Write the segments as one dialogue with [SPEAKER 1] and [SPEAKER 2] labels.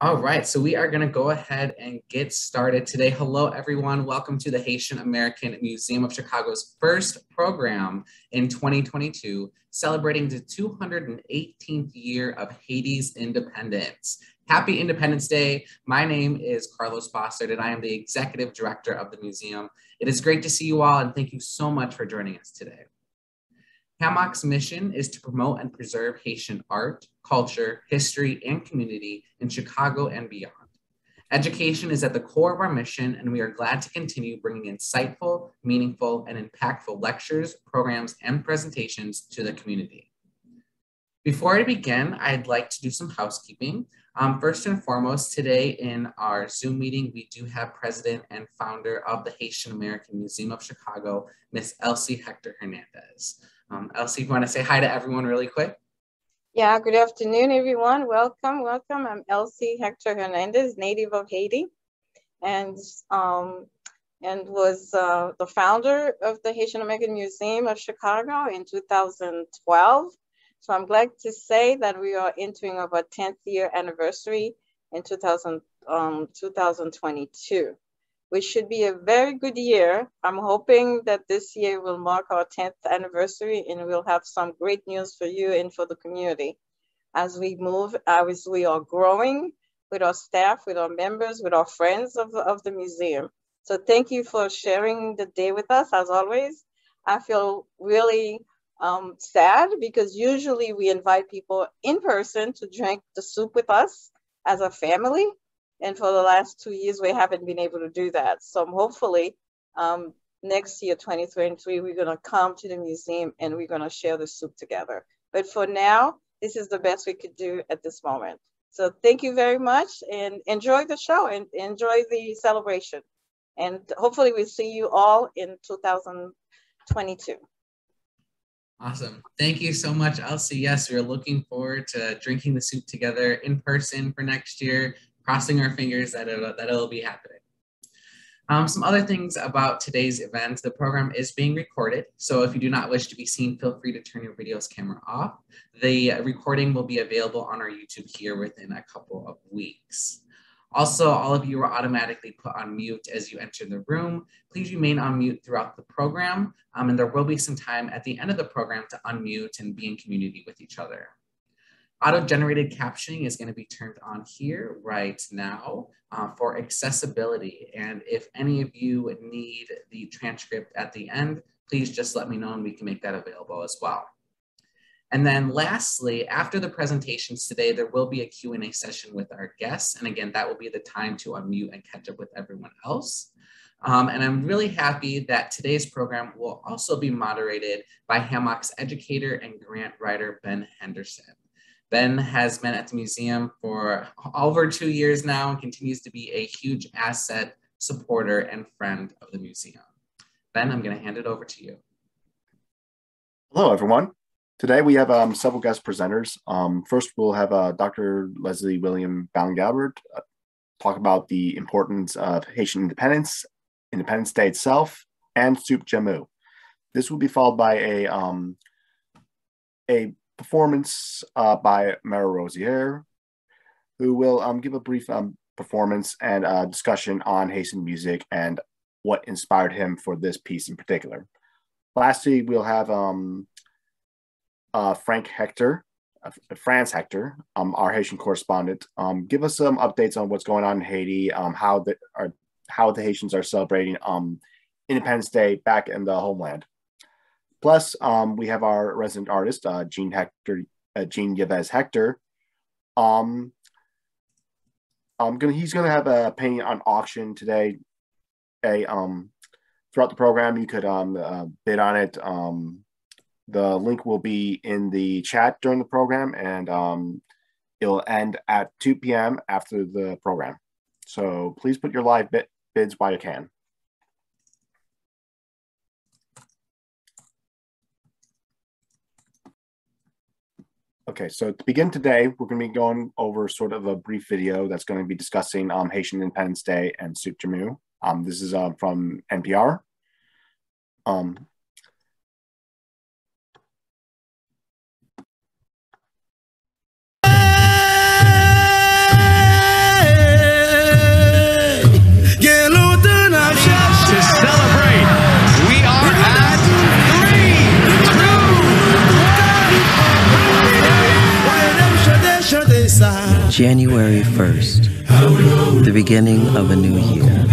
[SPEAKER 1] All right, so we are going to go ahead and get started today. Hello, everyone. Welcome to the Haitian American Museum of Chicago's first program in 2022, celebrating the 218th year of Haiti's independence. Happy Independence Day. My name is Carlos Bossard, and I am the executive director of the museum. It is great to see you all, and thank you so much for joining us today. HAMOC's mission is to promote and preserve Haitian art, culture, history, and community in Chicago and beyond. Education is at the core of our mission, and we are glad to continue bringing insightful, meaningful, and impactful lectures, programs, and presentations to the community. Before I begin, I'd like to do some housekeeping. First and foremost, today in our Zoom meeting, we do have President and founder of the Haitian American Museum of Chicago, Ms. Elsie Hector Hernandez. Elsie, you want to say hi to everyone really quick?
[SPEAKER 2] Yeah, good afternoon, everyone. Welcome. I'm Elsie Hector Hernandez, native of Haiti, and was the founder of the Haitian American Museum of Chicago in 2012. So I'm glad to say that we are entering our 10th year anniversary in 2022. Which should be a very good year. I'm hoping that this year will mark our 10th anniversary and we'll have some great news for you and for the community as we move, as we are growing with our staff, with our members, with our friends of the museum. So thank you for sharing the day with us, as always. I feel really sad because usually we invite people in person to drink the soup with us as a family. And for the last 2 years, we haven't been able to do that. So hopefully next year, 2023, we're gonna come to the museum and we're gonna share the soup together. But for now, this is the best we could do at this moment. So thank you very much and enjoy the show and enjoy the celebration. And hopefully we'll see you all in 2022.
[SPEAKER 1] Awesome. Thank you so much, Elsie. Yes, we're looking forward to drinking the soup together in person for next year. Crossing our fingers that it'll be happening. Some other things about today's event: the program is being recorded, so if you do not wish to be seen, feel free to turn your video's camera off. The recording will be available on our YouTube here within a couple of weeks. Also, all of you are automatically put on mute as you enter the room. Please remain on mute throughout the program, and there will be some time at the end of the program to unmute and be in community with each other. Auto-generated captioning is going to be turned on here right now for accessibility. And if any of you need the transcript at the end, please just let me know and we can make that available as well. And then lastly, after the presentations today, there will be a Q&A session with our guests. And again, that will be the time to unmute and catch up with everyone else. And I'm really happy that today's program will also be moderated by HAMOC's educator and grant writer, Ben Henderson. Ben has been at the museum for over 2 years now and continues to be a huge asset, supporter, and friend of the museum. Ben, I'm going to hand it over to you.
[SPEAKER 3] Hello, everyone. Today we have several guest presenters. First, we'll have Dr. Leslie William Balan-Gubert talk about the importance of Haitian Independence, Independence Day itself, and Soup Joumou. This will be followed by a performance by Maro Rosier, who will give a brief performance and discussion on Haitian music and what inspired him for this piece in particular. Lastly, we'll have Franz Hector, our Haitian correspondent, give us some updates on what's going on in Haiti, how the Haitians are celebrating Independence Day back in the homeland. Plus, we have our resident artist, Jean Yves Hector. He's gonna have a painting on auction today. Throughout the program, you could bid on it. The link will be in the chat during the program, and it'll end at 2 p.m. after the program. So please put your live bids while you can. Okay, so to begin today, we're going to be going over sort of a brief video that's going to be discussing Haitian Independence Day and Soup Joumou. This is from NPR.
[SPEAKER 4] January 1st, the beginning of a new year,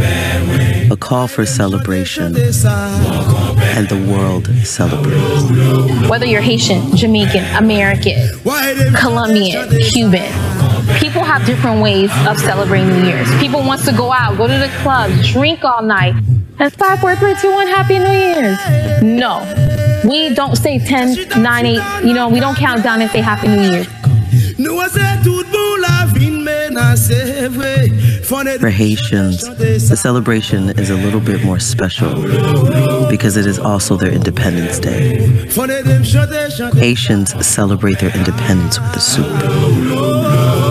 [SPEAKER 4] a call for celebration, and the world celebrates.
[SPEAKER 5] Whether you're Haitian, Jamaican, American, Colombian, Cuban, people have different ways of celebrating New Year's. People want to go out, go to the club, drink all night, and 5, 4, 3, 2, 1, Happy New Year's. No, we don't say 10, 9, 8, we don't count down and say Happy New Year's.
[SPEAKER 4] For Haitians, the celebration is a little bit more special because it is also their Independence Day. Haitians celebrate their independence with a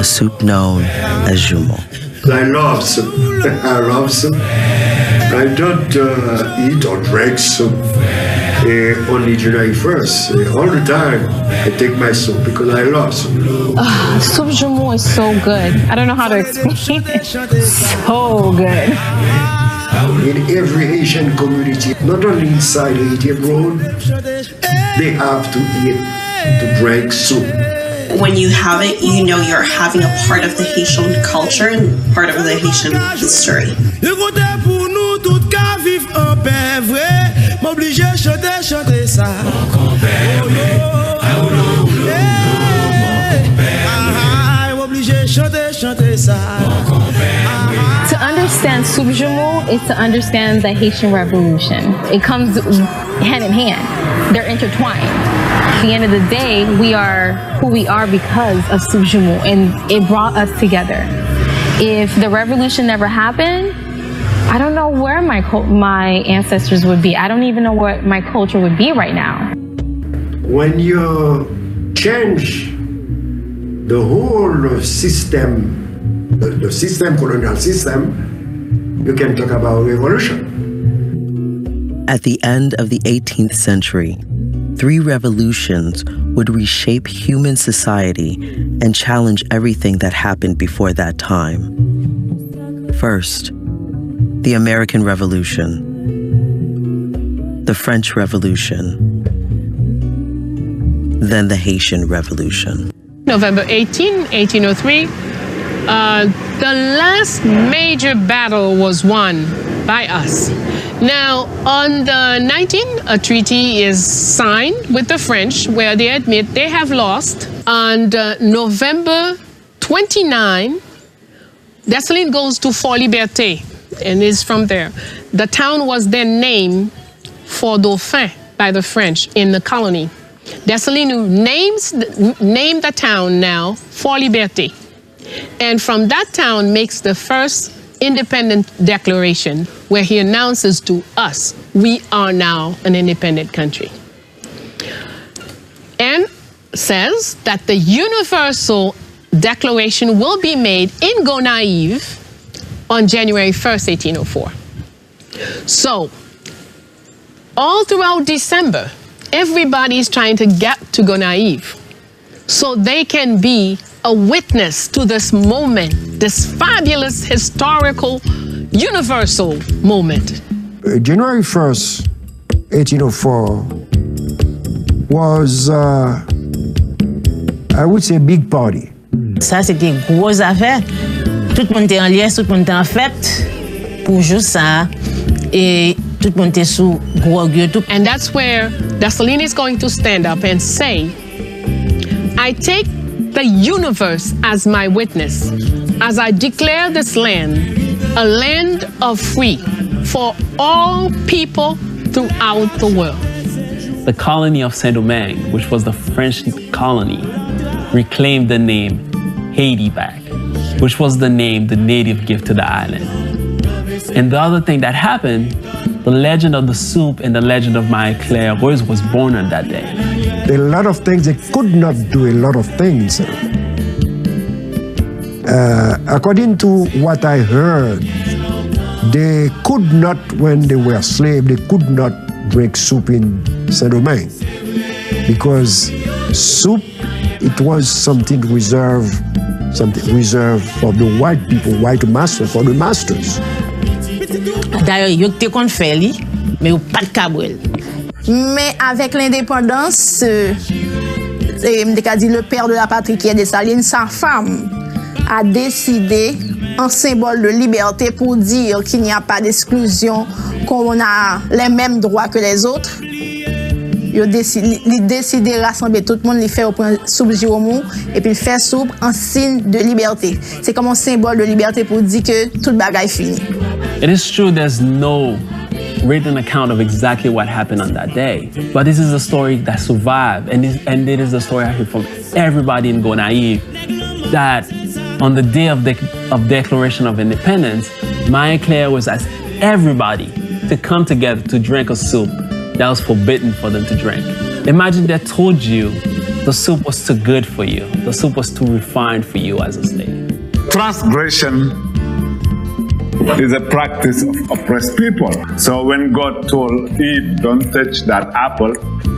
[SPEAKER 4] soup known as Joumou.
[SPEAKER 6] I love soup. I love soup. I don't eat or drink soup only January 1st. All the time I take my soup because I love soup.
[SPEAKER 5] Soup Joumou is so good. I don't know how to explain it. So good.
[SPEAKER 6] In every Haitian community, not only inside Haiti abroad, they have to eat, to drink soup.
[SPEAKER 7] When you have it, you know you're having a part of the Haitian culture and part of the Haitian history.
[SPEAKER 5] To understand Soup Joumou is to understand the Haitian Revolution. It comes hand in hand. They're intertwined. At the end of the day, we are who we are because of Soup Joumou, and it brought us together. If the revolution never happened, I don't know where my ancestors would be. I don't even know what my culture would be right now.
[SPEAKER 6] When you change the whole system, the system, colonial system, you can talk about revolution.
[SPEAKER 4] At the end of the 18th century, 3 revolutions would reshape human society and challenge everything that happened before that time. First, the American Revolution, the French Revolution, then the Haitian Revolution.
[SPEAKER 8] November 18, 1803, the last major battle was won by us. Now, on the 19th, a treaty is signed with the French where they admit they have lost. On November 29, Dessalines goes to Fort Liberté and is from there. The town was then named Fort Dauphin by the French in the colony. Dessalines named the town now Fort Liberté. And from that town makes the first independent declaration where he announces to us, we are now an independent country. And says that the universal declaration will be made in Gonaïves on January 1st, 1804. So, all throughout December, everybody is trying to get to Gonaïves so they can be a witness to this moment, this fabulous, historical, universal moment.
[SPEAKER 6] January 1st, 1804 was, I would say, a big party.
[SPEAKER 9] Ça, c'était une grosse affaire. Tout le monde était en liesse, tout le monde était en fête pour juste ça. Et tout le monde était sous gros gueux.
[SPEAKER 8] And that's where Dessalines is going to stand up and say, I take the universe as my witness, as I declare this land a land of free for all people throughout the world.
[SPEAKER 10] The colony of Saint-Domingue, which was the French colony, reclaimed the name Haiti back, which was the name the native gave to the island. And the other thing that happened, the legend of the soup and the legend of Marie Claire Rose was born on that day.
[SPEAKER 6] A lot of things, they could not do a lot of things. According to what I heard, they could not, when they were slaves, they could not drink soup in Saint-Domingue because soup, it was something reserved for the white people, white masters, for the masters.
[SPEAKER 9] D'ailleurs, yo te kon fè li, mais ou pas de cabouel.
[SPEAKER 11] Mais avec l'indépendance,
[SPEAKER 9] le père de la patrie qui est Dessalines, sa femme a décidé en symbole de liberté pour dire qu'il n'y a pas d'exclusion, qu'on a les mêmes droits que les autres. Il a décidé de rassembler tout le monde, il fait au point soupe Joumou et puis il fait soupe en signe de liberté. C'est comme un symbole de liberté pour dire que tout le bagage est fini.
[SPEAKER 10] It is true there's no written account of exactly what happened on that day, but this is a story that survived, and it is a story I hear from everybody in Gonaïve, that on the day of Declaration of Independence, Maya Claire was asked everybody to come together to drink a soup that was forbidden for them to drink. Imagine they told you the soup was too good for you, the soup was too refined for you as a slave.
[SPEAKER 11] Transgression is a practice of oppressed people. So when God told Eve, don't touch that apple,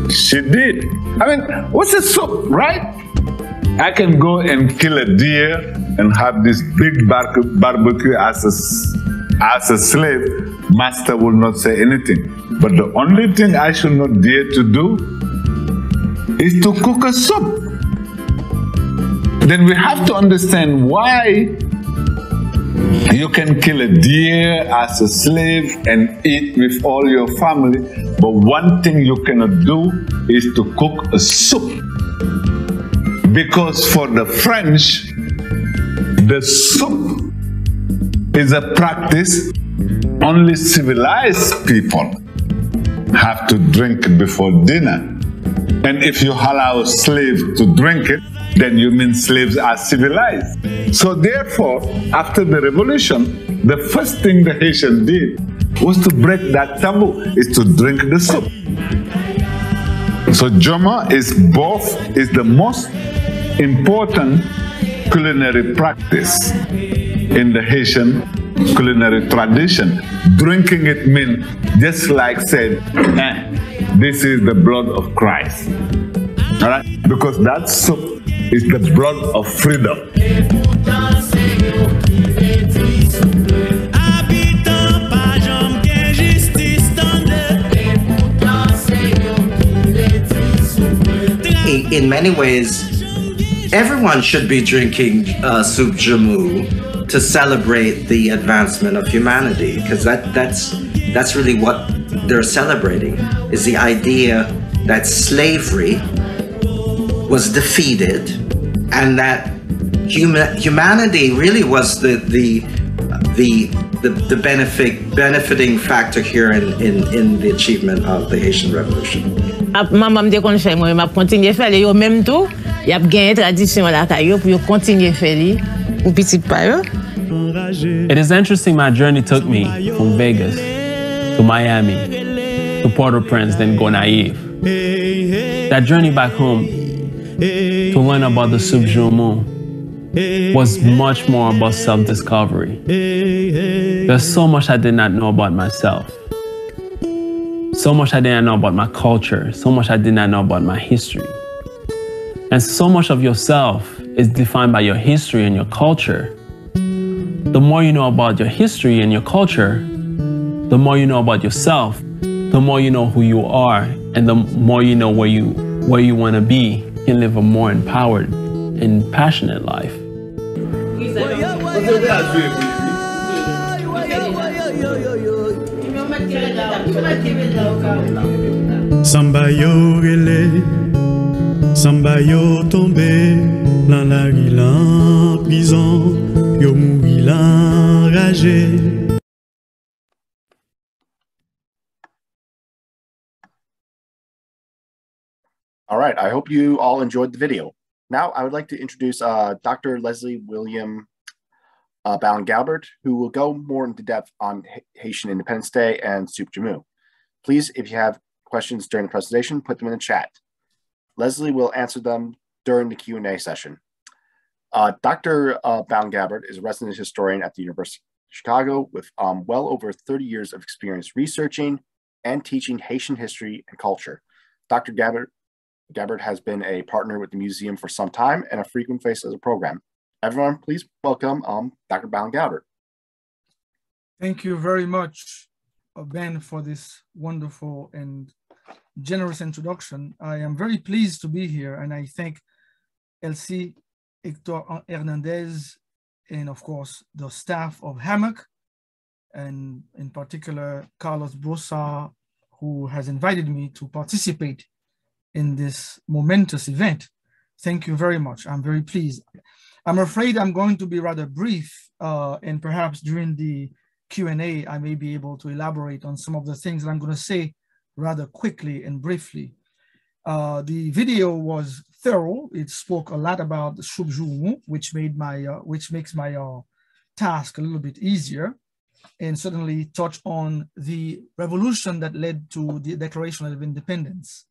[SPEAKER 11] she did. I mean, what's a soup, right? I can go and kill a deer and have this big barbecue as a slave. Master will not say anything. But the only thing I should not dare to do is to cook a soup. Then we have to understand why you can kill a deer as a slave and eat with all your family, but one thing you cannot do is to cook a soup. Because for the French, the soup is a practice only civilized people have to drink it before dinner. And if you allow a slave to drink it, then you mean slaves are civilized. So therefore, after the revolution, the first thing the Haitian did was to break that taboo, is to drink the soup. So Joumou is the most important culinary practice in the Haitian culinary tradition. Drinking it means just like said, this is the blood of Christ. All right? Because that soup is the blood of freedom.
[SPEAKER 12] In many ways, everyone should be drinking soup Joumou to celebrate the advancement of humanity, because that's really what they're celebrating, is the idea that slavery was defeated and that humanity really was the benefiting factor here in the achievement of the Haitian Revolution.
[SPEAKER 9] Maman me kon fè moi, m'a continuer faire yo même tout, y a gagné tradition la kayo pour yo continuer faire pour petit pa yo.
[SPEAKER 10] It is interesting, my journey took me from Vegas to Miami to Port-au-Prince, then Gonaïve. That journey back home to learn about the soup Joumou was much more about self-discovery. There's so much I did not know about myself. So much I did not know about my culture. So much I did not know about my history. And so much of yourself is defined by your history and your culture. The more you know about your history and your culture, the more you know about yourself, the more you know who you are, and the more you know where you want to be, you can live a more empowered and passionate life.
[SPEAKER 13] Samba yo relé, samba yo tombé, dans la rue en prison, yo mouri l'enragé.
[SPEAKER 3] All right, I hope you all enjoyed the video. Now I would like to introduce Dr. Leslie William Balan-Gubert, who will go more into depth on Haitian Independence Day and Soup Joumou. Please, if you have questions during the presentation, put them in the chat. Leslie will answer them during the Q&A session. Dr. Balan-Gubert is a resident historian at the University of Chicago with well over 30 years of experience researching and teaching Haitian history and culture. Dr. Gubert has been a partner with the museum for some time and a frequent face of the program. Everyone, please welcome Dr. Balan-Gubert.
[SPEAKER 14] Thank you very much, Ben, for this wonderful and generous introduction. I am very pleased to be here, and I thank Elsie, Hector Hernandez, and of course, the staff of HAMOC, and in particular, Carlos Brossard, who has invited me to participate in this momentous event. Thank you very much. I'm very pleased. I'm afraid I'm going to be rather brief, and perhaps during the Q&A, I may be able to elaborate on some of the things that I'm going to say rather quickly and briefly. The video was thorough. It spoke a lot about the Joumou, which makes my task a little bit easier, and certainly touch on the revolution that led to the Declaration of Independence.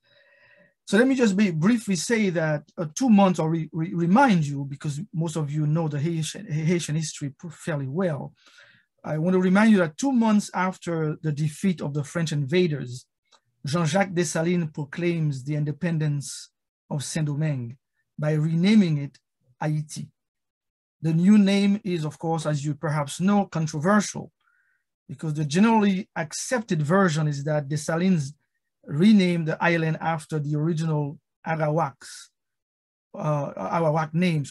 [SPEAKER 14] So let me just briefly say that 2 months, or remind you, because most of you know the Haitian history fairly well. I want to remind you that 2 months after the defeat of the French invaders, Jean-Jacques Dessalines proclaims the independence of Saint-Domingue by renaming it Haiti. The new name is, of course, as you perhaps know, controversial, because the generally accepted version is that Dessalines renamed the island after the original Arawak name,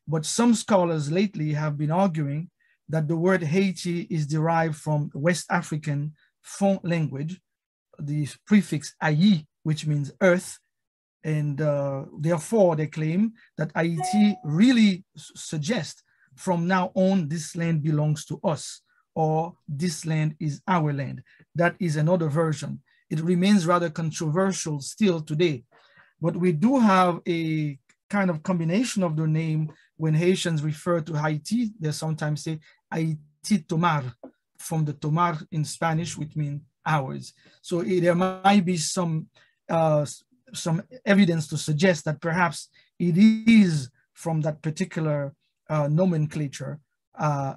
[SPEAKER 14] But some scholars lately have been arguing that the word Haiti is derived from West African Fon language, the prefix Ayi, which means earth, and therefore they claim that Haiti really suggests from now on this land belongs to us, or this land is our land. That is another version. It remains rather controversial still today, but we do have a kind of combination of the name. When Haitians refer to Haiti, they sometimes say Haiti Tomar, from the Tomar in Spanish, which means ours. So there might be some evidence to suggest that perhaps it is from that particular nomenclature,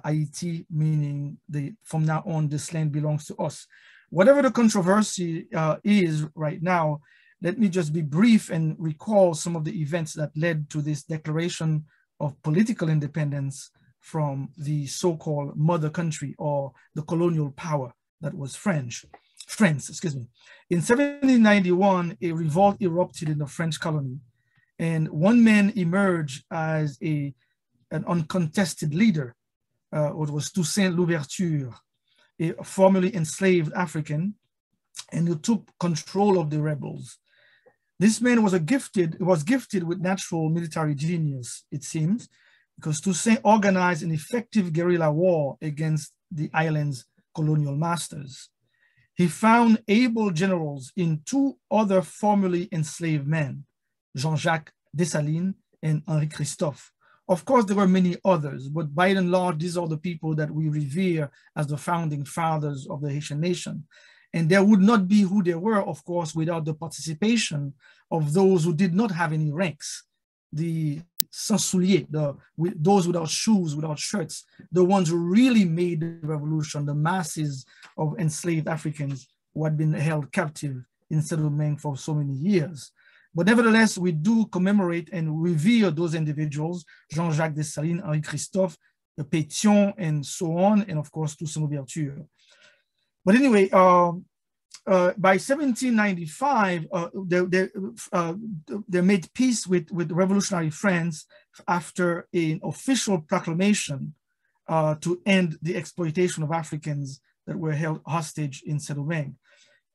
[SPEAKER 14] Haiti, meaning from now on, this land belongs to us. Whatever the controversy is right now, let me just be brief and recall some of the events that led to this declaration of political independence from the so-called mother country, or the colonial power that was France. In 1791, a revolt erupted in the French colony, and one man emerged as an uncontested leader. It was Toussaint Louverture, a formerly enslaved African, and who took control of the rebels. This man was gifted with natural military genius, it seems, because Toussaint organized an effective guerrilla war against the island's colonial masters. He found able generals in 2 other formerly enslaved men, Jean-Jacques Dessalines and Henri Christophe. Of course, there were many others, but by and large, these are the people that we revere as the founding fathers of the Haitian nation. And they would not be who they were, of course, without the participation of those who did not have any ranks, the sans souliers, those without shoes, without shirts, the ones who really made the revolution, the masses of enslaved Africans who had been held captive in Saint-Domingue for so many years. But nevertheless, we do commemorate and revere those individuals, Jean-Jacques Dessalines, Henri Christophe, Pétion, and so on, and of course, Toussaint Louverture. But anyway, by 1795, they made peace with revolutionary France after an official proclamation to end the exploitation of Africans that were held hostage in Saint-Domingue.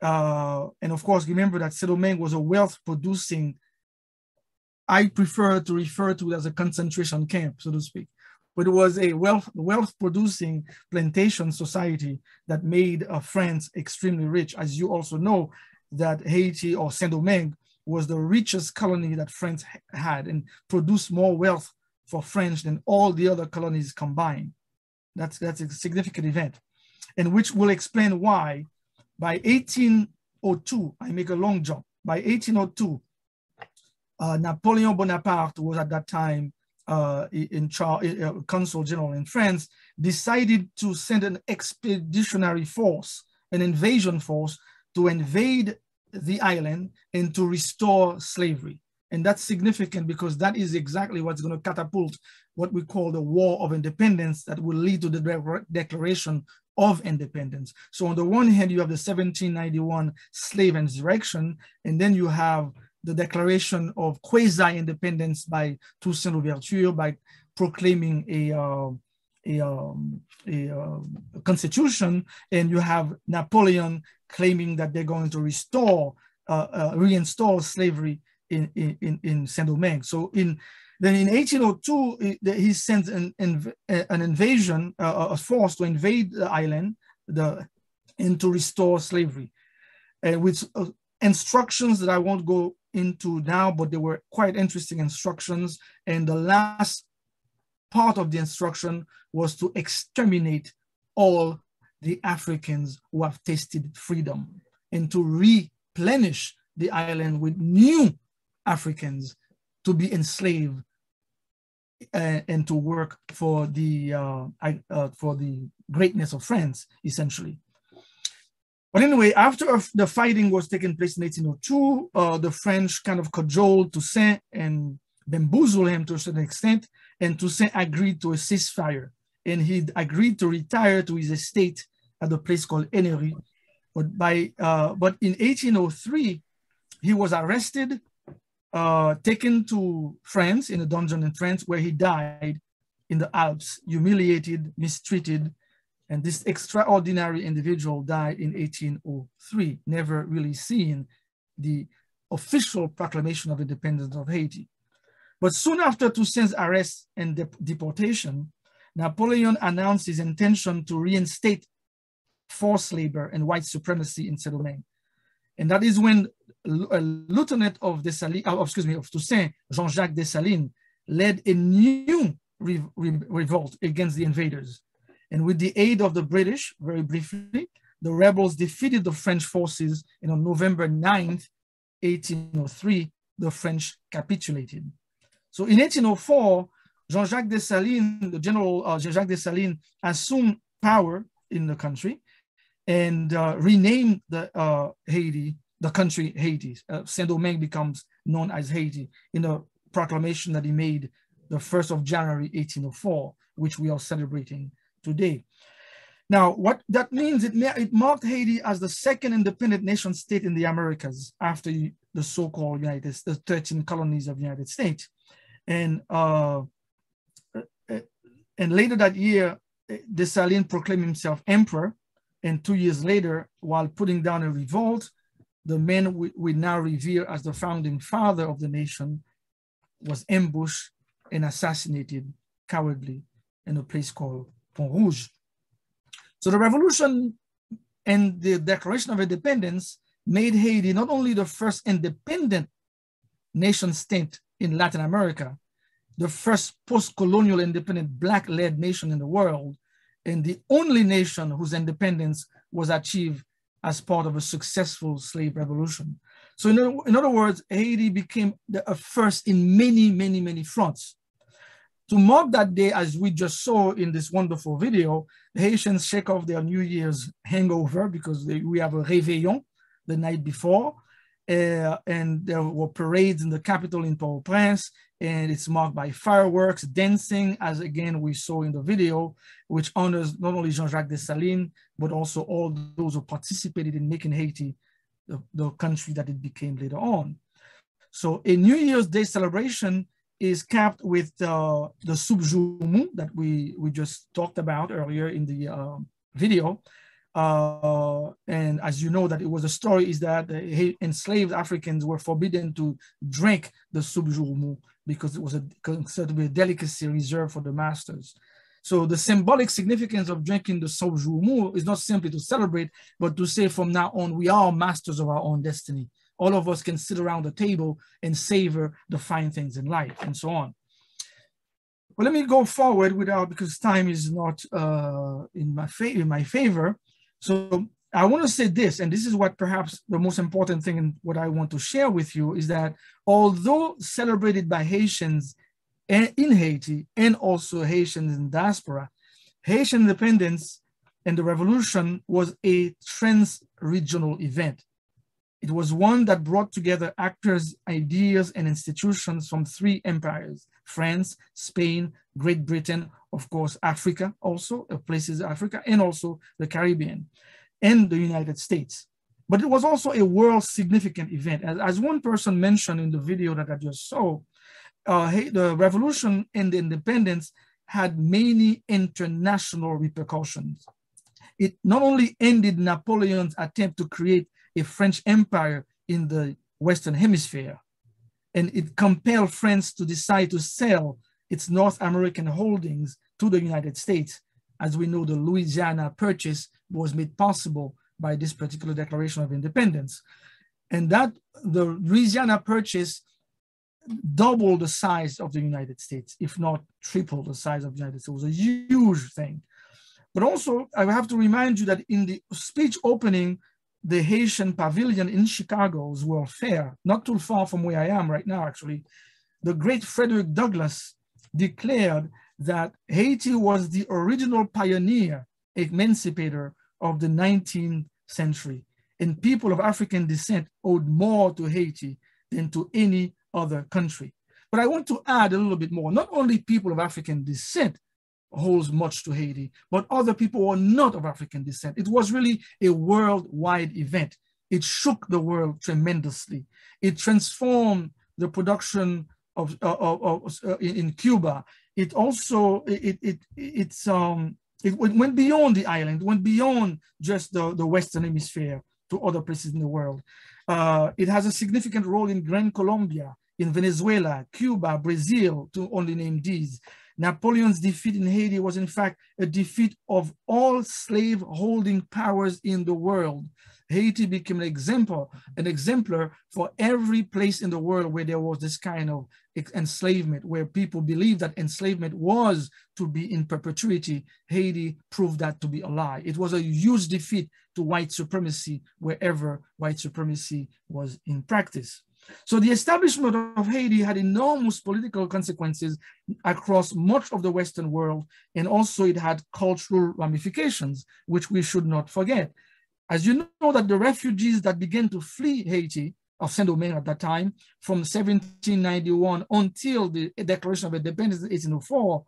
[SPEAKER 14] And of course, remember that Saint-Domingue was a wealth-producing, I prefer to refer to it as a concentration camp, so to speak. But it was a wealth-producing plantation society that made France extremely rich. As you also know, that Haiti, or Saint-Domingue, was the richest colony that France had and produced more wealth for French than all the other colonies combined. That's a significant event, and which will explain why by 1802, I make a long jump, by 1802, Napoleon Bonaparte was at that time consul general in France, decided to send an expeditionary force, an invasion force, to invade the island and to restore slavery. And that's significant because that is exactly what's going to catapult what we call the War of Independence that will lead to the Declaration of Independence. So on the one hand, you have the 1791 slave insurrection, and then you have the Declaration of Quasi-Independence by Toussaint Louverture by proclaiming a constitution, and you have Napoleon claiming that they're going to reinstall slavery in Saint-Domingue. So then in 1802, he sends an invasion, a force to invade the island and to restore slavery, with instructions that I won't go into now, but they were quite interesting instructions. And the last part of the instruction was to exterminate all the Africans who have tasted freedom and to replenish the island with new Africans to be enslaved and to work for the greatness of France, essentially. But anyway, after the fighting was taking place in 1802, the French kind of cajoled Toussaint and bamboozled him to a certain extent, and Toussaint agreed to a ceasefire, and he agreed to retire to his estate at a place called Ennery. But in 1803, he was arrested, taken to France, in a dungeon in France, where he died in the Alps, humiliated, mistreated, and this extraordinary individual died in 1803, never really seeing the official proclamation of independence of Haiti. But soon after Toussaint's arrest and deportation, Napoleon announced his intention to reinstate forced labor and white supremacy in Saint-Domingue. And that is when a lieutenant of Toussaint, Jean-Jacques Dessalines, led a new revolt against the invaders. And with the aid of the British, very briefly, the rebels defeated the French forces, and on November 9th, 1803, the French capitulated. So in 1804, Jean-Jacques Dessalines, the general Jean-Jacques Dessalines, assumed power in the country and renamed Haiti, the country Haiti. Saint-Domingue becomes known as Haiti in a proclamation that he made the 1st of January, 1804, which we are celebrating today. Now, what that means, it marked Haiti as the second independent nation state in the Americas after the so-called United States, the 13 colonies of the United States. And later that year, Dessalines proclaimed himself emperor. And 2 years later, while putting down a revolt, the man we now revere as the founding father of the nation was ambushed and assassinated cowardly in a place called Pont Rouge. So the revolution and the Declaration of Independence made Haiti not only the first independent nation state in Latin America, the first post-colonial independent Black-led nation in the world, and the only nation whose independence was achieved as part of a successful slave revolution. So in other words, Haiti became a first in many, many, many fronts. To mark that day, as we just saw in this wonderful video, the Haitians shake off their New Year's hangover because we have a réveillon the night before, and there were parades in the capital in Port-au-Prince, and it's marked by fireworks, dancing, as again we saw in the video, which honors not only Jean-Jacques Dessalines, but also all those who participated in making Haiti the country that it became later on. So a New Year's Day celebration is capped with the soup Joumou that we just talked about earlier in the video. And as you know, that it was a story is that enslaved Africans were forbidden to drink the soup Joumou because it was considered to be a delicacy reserved for the masters. So the symbolic significance of drinking the soup Joumou is not simply to celebrate, but to say from now on, we are masters of our own destiny. All of us can sit around the table and savor the fine things in life and so on. Well, let me go forward because time is not in my favor. So I want to say this, and this is what perhaps the most important thing in what I want to share with you is that although celebrated by Haitians in Haiti and also Haitians in diaspora, Haitian independence and the revolution was a trans-regional event. It was one that brought together actors, ideas, and institutions from 3 empires: France, Spain, Great Britain, of course, Africa also, places Africa, and also the Caribbean, and the United States. But it was also a world significant event. As one person mentioned in the video that I just saw, the revolution and the independence had many international repercussions. It not only ended Napoleon's attempt to create a French empire in the Western Hemisphere, and it compelled France to decide to sell its North American holdings to the United States. As we know, the Louisiana Purchase was made possible by this particular Declaration of Independence. And that the Louisiana Purchase doubled the size of the United States, if not triple the size of the United States. It was a huge thing. But also, I have to remind you that in the speech opening the Haitian Pavilion in Chicago's World Fair, not too far from where I am right now, actually, the great Frederick Douglass declared that Haiti was the original pioneer, emancipator of the 19th century, and people of African descent owed more to Haiti than to any other country. But I want to add a little bit more. Not only people of African descent holds much to Haiti, but other people who are not of African descent. It was really a worldwide event. It shook the world tremendously. It transformed the production in Cuba. It also, it went beyond the island, went beyond just the Western Hemisphere to other places in the world. It has a significant role in Gran Colombia, in Venezuela, Cuba, Brazil, to only name these. Napoleon's defeat in Haiti was in fact a defeat of all slave-holding powers in the world. Haiti became an exemplar for every place in the world where there was this kind of enslavement, where people believed that enslavement was to be in perpetuity. Haiti proved that to be a lie. It was a huge defeat to white supremacy wherever white supremacy was in practice. So the establishment of Haiti had enormous political consequences across much of the Western world, and also it had cultural ramifications, which we should not forget. As you know, that the refugees that began to flee Haiti, of Saint-Domingue at that time, from 1791 until the Declaration of Independence in 1804,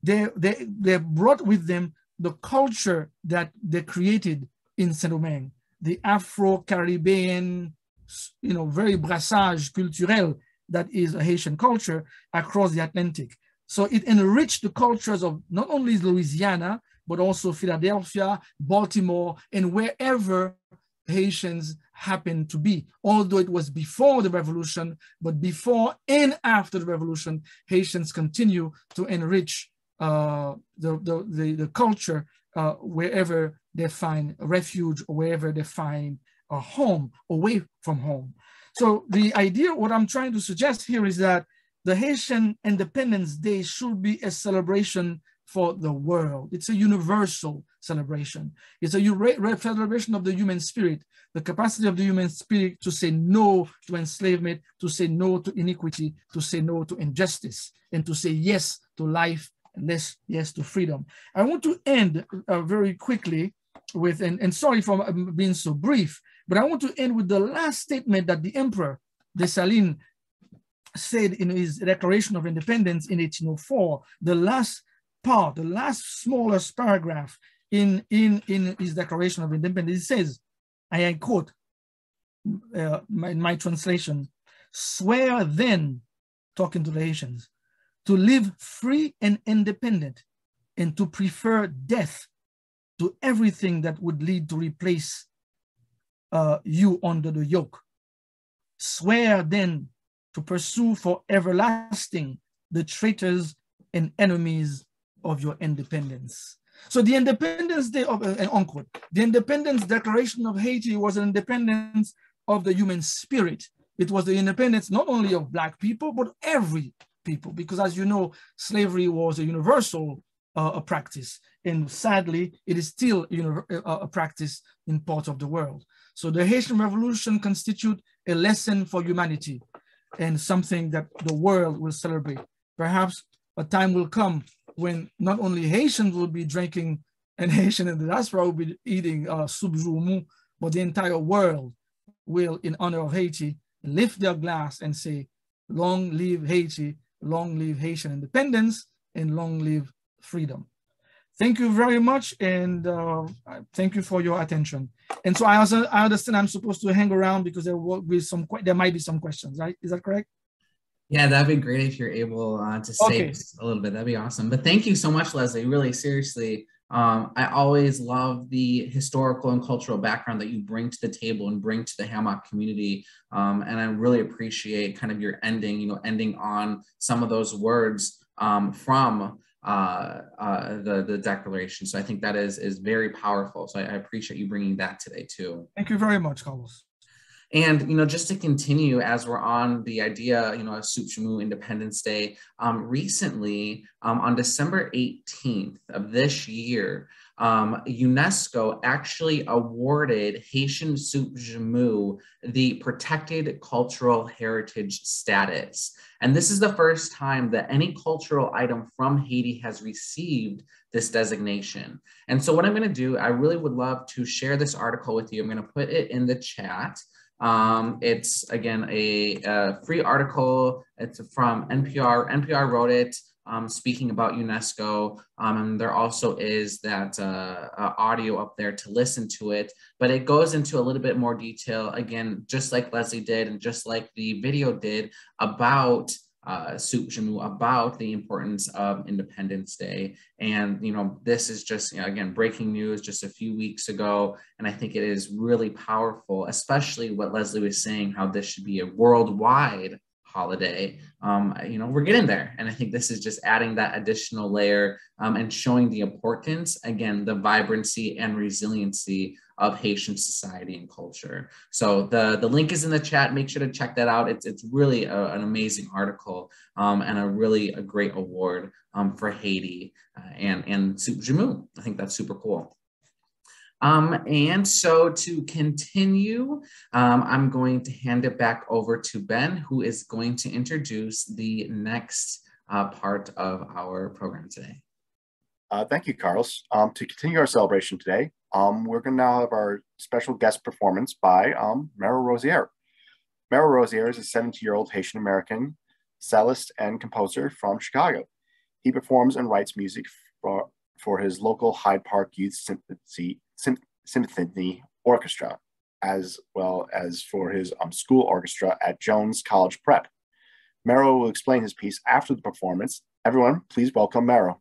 [SPEAKER 14] they brought with them the culture that they created in Saint-Domingue, the Afro-Caribbean, very brassage culturel that is a Haitian culture across the Atlantic. So it enriched the cultures of not only Louisiana, but also Philadelphia, Baltimore, and wherever Haitians happened to be. Although it was before the revolution, but before and after the revolution, Haitians continue to enrich the culture wherever they find refuge, or wherever they find a home away from home. So the idea, what I'm trying to suggest here is that the Haitian Independence Day should be a celebration for the world. It's a universal celebration. It's a celebration of the human spirit, the capacity of the human spirit to say no to enslavement, to say no to iniquity, to say no to injustice, and to say yes to life and yes to freedom. I want to end very quickly with, and sorry for being so brief, but I want to end with the last statement that the Emperor Dessalines said in his Declaration of Independence in 1804, the last part, the last smallest paragraph in his Declaration of Independence. It says, I quote, my translation, "Swear then," talking to the Haitians, "to live free and independent, and to prefer death to everything that would lead to replace you under the yoke. Swear then to pursue for everlasting the traitors and enemies of your independence." So the Independence Day of, unquote, the Independence Declaration of Haiti was an independence of the human spirit. It was the independence not only of Black people, but every people, because as you know, slavery was a universal practice. And sadly, it is still a practice in parts of the world. So the Haitian Revolution constitutes a lesson for humanity and something that the world will celebrate. Perhaps a time will come when not only Haitians will be drinking, and Haitian in the diaspora will be eating soup Joumou, but the entire world will, in honor of Haiti, lift their glass and say, long live Haiti, long live Haitian independence, and long live freedom. Thank you very much, and thank you for your attention. And so I understand I'm supposed to hang around because there might be some questions, right? Is that correct?
[SPEAKER 1] Yeah, that'd be great if you're able to stay a little bit. That'd be awesome. But thank you so much, Leslie. Really, seriously. I always love the historical and cultural background that you bring to the table and bring to the HAMOC community. And I really appreciate kind of your ending, ending on some of those words from the declaration. So I think that is very powerful. So I appreciate you bringing that today too.
[SPEAKER 14] Thank you very much, Carlos.
[SPEAKER 1] And, just to continue as we're on the idea, of Soup Joumou Independence Day, recently on December 18th of this year, UNESCO actually awarded Haitian Soup Joumou the protected cultural heritage status. And this is the first time that any cultural item from Haiti has received this designation. And so what I'm going to do, I really would love to share this article with you. I'm going to put it in the chat. It's, again, a free article. It's from NPR. NPR wrote it, speaking about UNESCO. And there also is that audio up there to listen to it. But it goes into a little bit more detail, again, just like Leslie did and just like the video did, about Soup Joumou, about the importance of Independence Day. And, this is just, again, breaking news just a few weeks ago. And I think it is really powerful, especially what Leslie was saying, how this should be a worldwide holiday. We're getting there. And I think this is just adding that additional layer and showing the importance, again, the vibrancy and resiliency of Haitian society and culture. So the link is in the chat. Make sure to check that out. It's really an amazing article and a great award for Haiti and Soup Joumou. I think that's super cool. And so to continue, I'm going to hand it back over to Ben, who is going to introduce the next part of our program today.
[SPEAKER 3] Thank you, Carlos. To continue our celebration today, we're going to now have our special guest performance by Maro Rosier. Maro Rosier is a 70-year-old Haitian-American cellist and composer from Chicago. He performs and writes music for his local Hyde Park Youth Symphony Orchestra, as well as for his school orchestra at Jones College Prep. Maro will explain his piece after the performance. Everyone, please welcome Maro.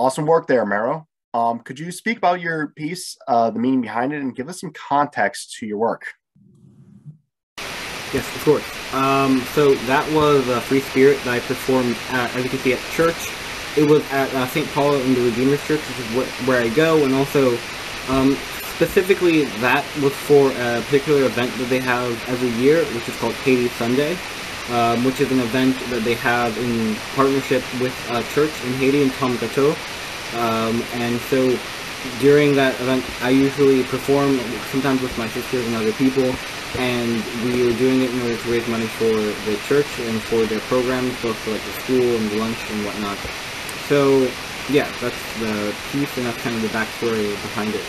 [SPEAKER 3] Awesome work there, Maro. Could you speak about your piece, the meaning behind it, and give us some context to your work?
[SPEAKER 15] Yes, of course. So that was Free Spirit that I performed at, as you can see, at church. It was at St. Paul in the Redeemer's Church, which is where I go, and also specifically that was for a particular event that they have every year, which is called Haiti Sunday, which is an event that they have in partnership with a church in Haiti in Tomgato. And so during that event, I usually perform, sometimes with my sisters and other people, and we were doing it in order to raise money for the church and for their programs, both for like the school and the lunch and whatnot. So yeah, that's the piece, and that's kind of the backstory behind it.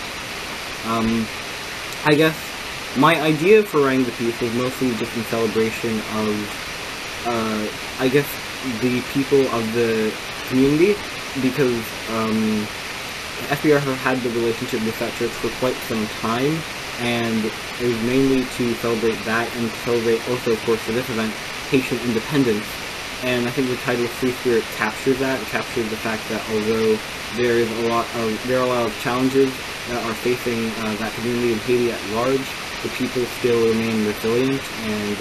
[SPEAKER 15] I guess my idea for writing the piece was mostly just in celebration of, I guess, the people of the community, because FBR have had the relationship with that church for quite some time, and it was mainly to celebrate that and celebrate also, of course, for this event, Haitian Independence. And I think the title Free Spirit captures that. It captures the fact that although there are a lot of challenges that are facing that community in Haiti at large, the people still remain resilient, and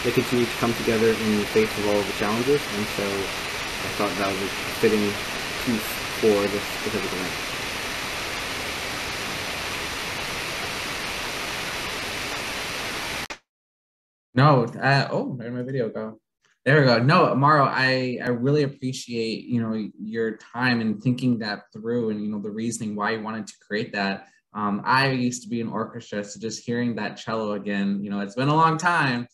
[SPEAKER 15] they continue to come together in the face of all of the challenges. And so I thought that was a fitting piece for this specific event.
[SPEAKER 1] No, oh, where'd my video go? There we go. No, Maro, I really appreciate, your time and thinking that through, and, the reasoning why you wanted to create that. I used to be in orchestra, so just hearing that cello again, it's been a long time,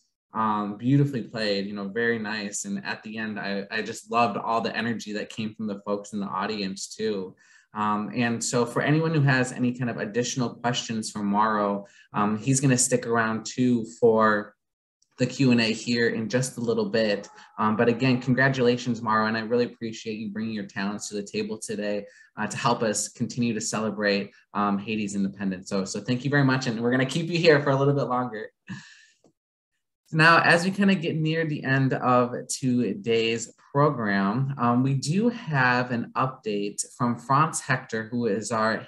[SPEAKER 1] beautifully played, very nice. And at the end, I just loved all the energy that came from the folks in the audience too. And so for anyone who has any kind of additional questions for Maro, he's going to stick around too for the Q&A here in just a little bit. But again, congratulations, Maro, and I really appreciate you bringing your talents to the table today to help us continue to celebrate Haiti's independence. So thank you very much, and we're gonna keep you here for a little bit longer. Now, as we kind of get near the end of today's program, we do have an update from Franz Hector, who is our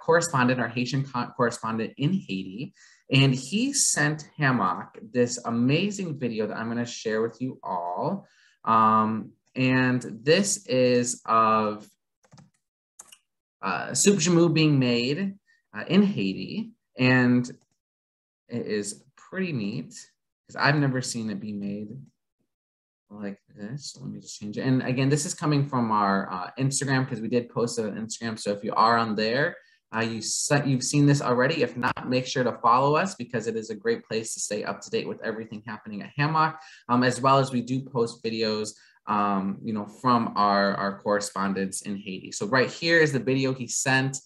[SPEAKER 1] correspondent, our Haitian correspondent in Haiti. And he sent HAMOC this amazing video that I'm going to share with you all. And this is of soup Joumou being made in Haiti. And it is pretty neat because I've never seen it be made like this. Let me just change it. And again, this is coming from our Instagram, because we did post it on Instagram. So if you are on there, you've seen this already. If not, make sure to follow us, because it is a great place to stay up to date with everything happening at HAMOC, as well as we do post videos, from our correspondents in Haiti. So right here is the video he sent.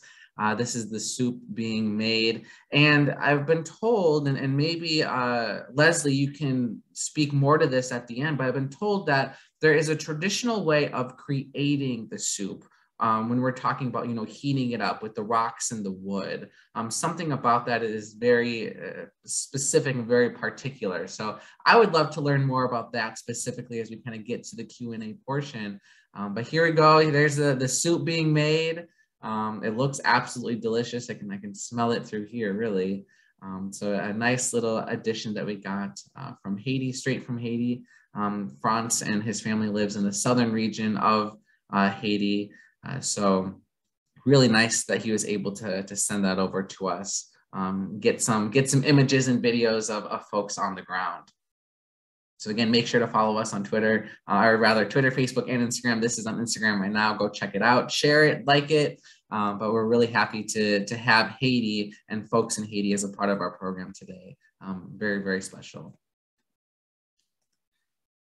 [SPEAKER 1] This is the soup being made. And I've been told, and maybe Leslie, you can speak more to this at the end, but I've been told that there is a traditional way of creating the soup. When we're talking about, heating it up with the rocks and the wood. Something about that is very specific and very particular. So I would love to learn more about that specifically as we kind of get to the Q&A portion. But here we go. There's the soup being made. It looks absolutely delicious. I can smell it through here, really. So a nice little addition that we got from Haiti, straight from Haiti. Franz and his family lives in the southern region of Haiti. So really nice that he was able to send that over to us, get some images and videos of folks on the ground. So again, make sure to follow us on Twitter, or rather Twitter, Facebook, and Instagram. This is on Instagram right now. Go check it out, share it, like it. But we're really happy to have Haiti and folks in Haiti as a part of our program today. Very, very special.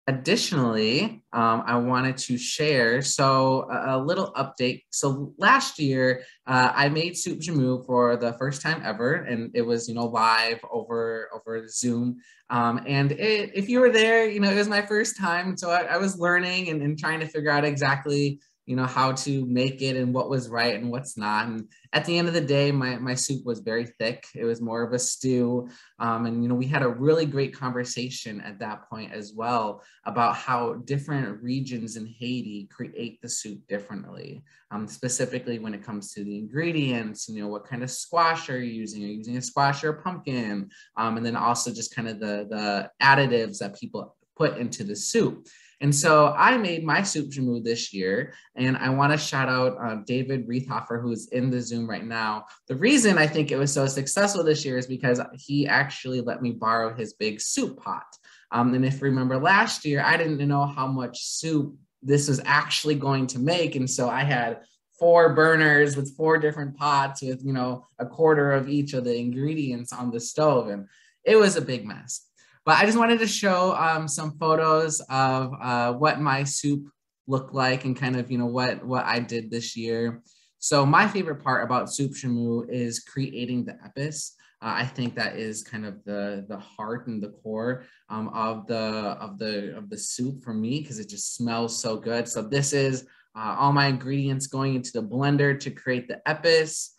[SPEAKER 1] Additionally, I wanted to share a little update. So last year, I made soup Joumou for the first time ever, and it was live over Zoom. And if you were there, it was my first time, so I was learning and trying to figure out exactly you know, how to make it and what was right and what's not. And at the end of the day, my soup was very thick. It was more of a stew. And, you know, we had a really great conversation at that point as well about how different regions in Haiti create the soup differently, specifically when it comes to the ingredients, you know, what kind of squash are you using? Are you using a squash or a pumpkin? And then also just kind of the additives that people put into the soup. And so I made my soup Joumou this year, and I want to shout out David Riethofer, who's in the Zoom right now. The reason I think it was so successful this year is because he actually let me borrow his big soup pot. And if you remember last year, I didn't know how much soup this was actually going to make. And so I had 4 burners with 4 different pots with, you know, a quarter of each of the ingredients on the stove. And it was a big mess. But I just wanted to show some photos of what my soup looked like and kind of, you know, what I did this year. So my favorite part about soup Joumou is creating the épices. I think that is kind of the heart and the core of the soup for me, because it just smells so good. So this is all my ingredients going into the blender to create the épices.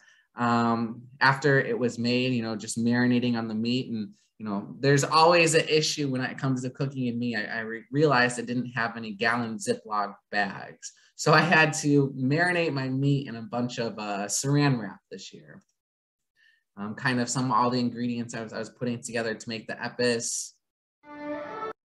[SPEAKER 1] After it was made, you know, just marinating on the meat. And you know, there's always an issue when it comes to cooking in me. I realized I didn't have any gallon Ziploc bags. So I had to marinate my meat in a bunch of saran wrap this year. Kind of all the ingredients I was putting together to make the épices.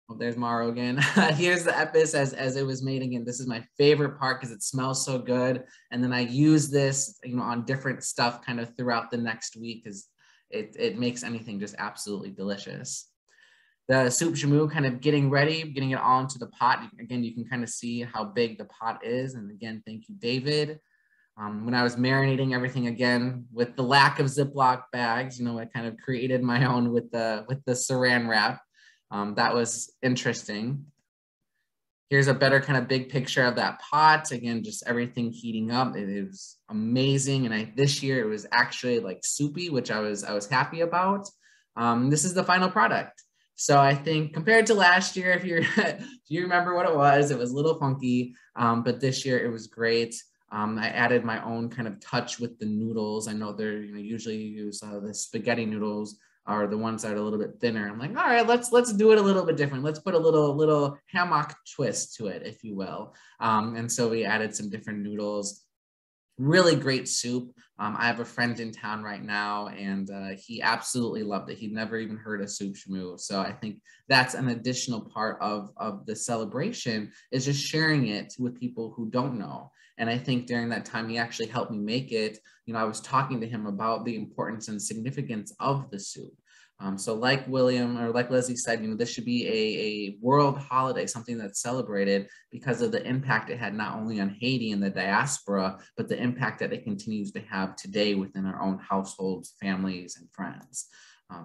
[SPEAKER 1] Oh, there's Maro again. Here's the épices as it was made again. This is my favorite part because it smells so good. And then I use this, you know, on different stuff kind of throughout the next week, because it makes anything just absolutely delicious. The soup Joumou kind of getting ready, getting it all into the pot. Again, you can kind of see how big the pot is. And again, thank you, David. When I was marinating everything again, with the lack of Ziploc bags, you know, I kind of created my own with the saran wrap. That was interesting. Here's a better kind of big picture of that pot. Again, just everything heating up. It was amazing. And this year it was actually like soupy, which I was happy about. This is the final product. So I think compared to last year, if you remember what it was a little funky, but this year it was great. I added my own kind of touch with the noodles. I know they're, you know, usually you use the spaghetti noodles are the ones that are a little bit thinner. I'm like, all right, let's do it a little bit different. Let's put a little HAMOC twist to it, if you will. And so we added some different noodles. Really great soup. I have a friend in town right now, and he absolutely loved it. He'd never even heard of soup Joumou. So I think that's an additional part of the celebration, is just sharing it with people who don't know. And I think during that time, he actually helped me make it. You know, I was talking to him about the importance and significance of the soup. So like Leslie said, you know, this should be a world holiday, something that's celebrated because of the impact it had not only on Haiti and the diaspora, but the impact that it continues to have today within our own households, families, and friends.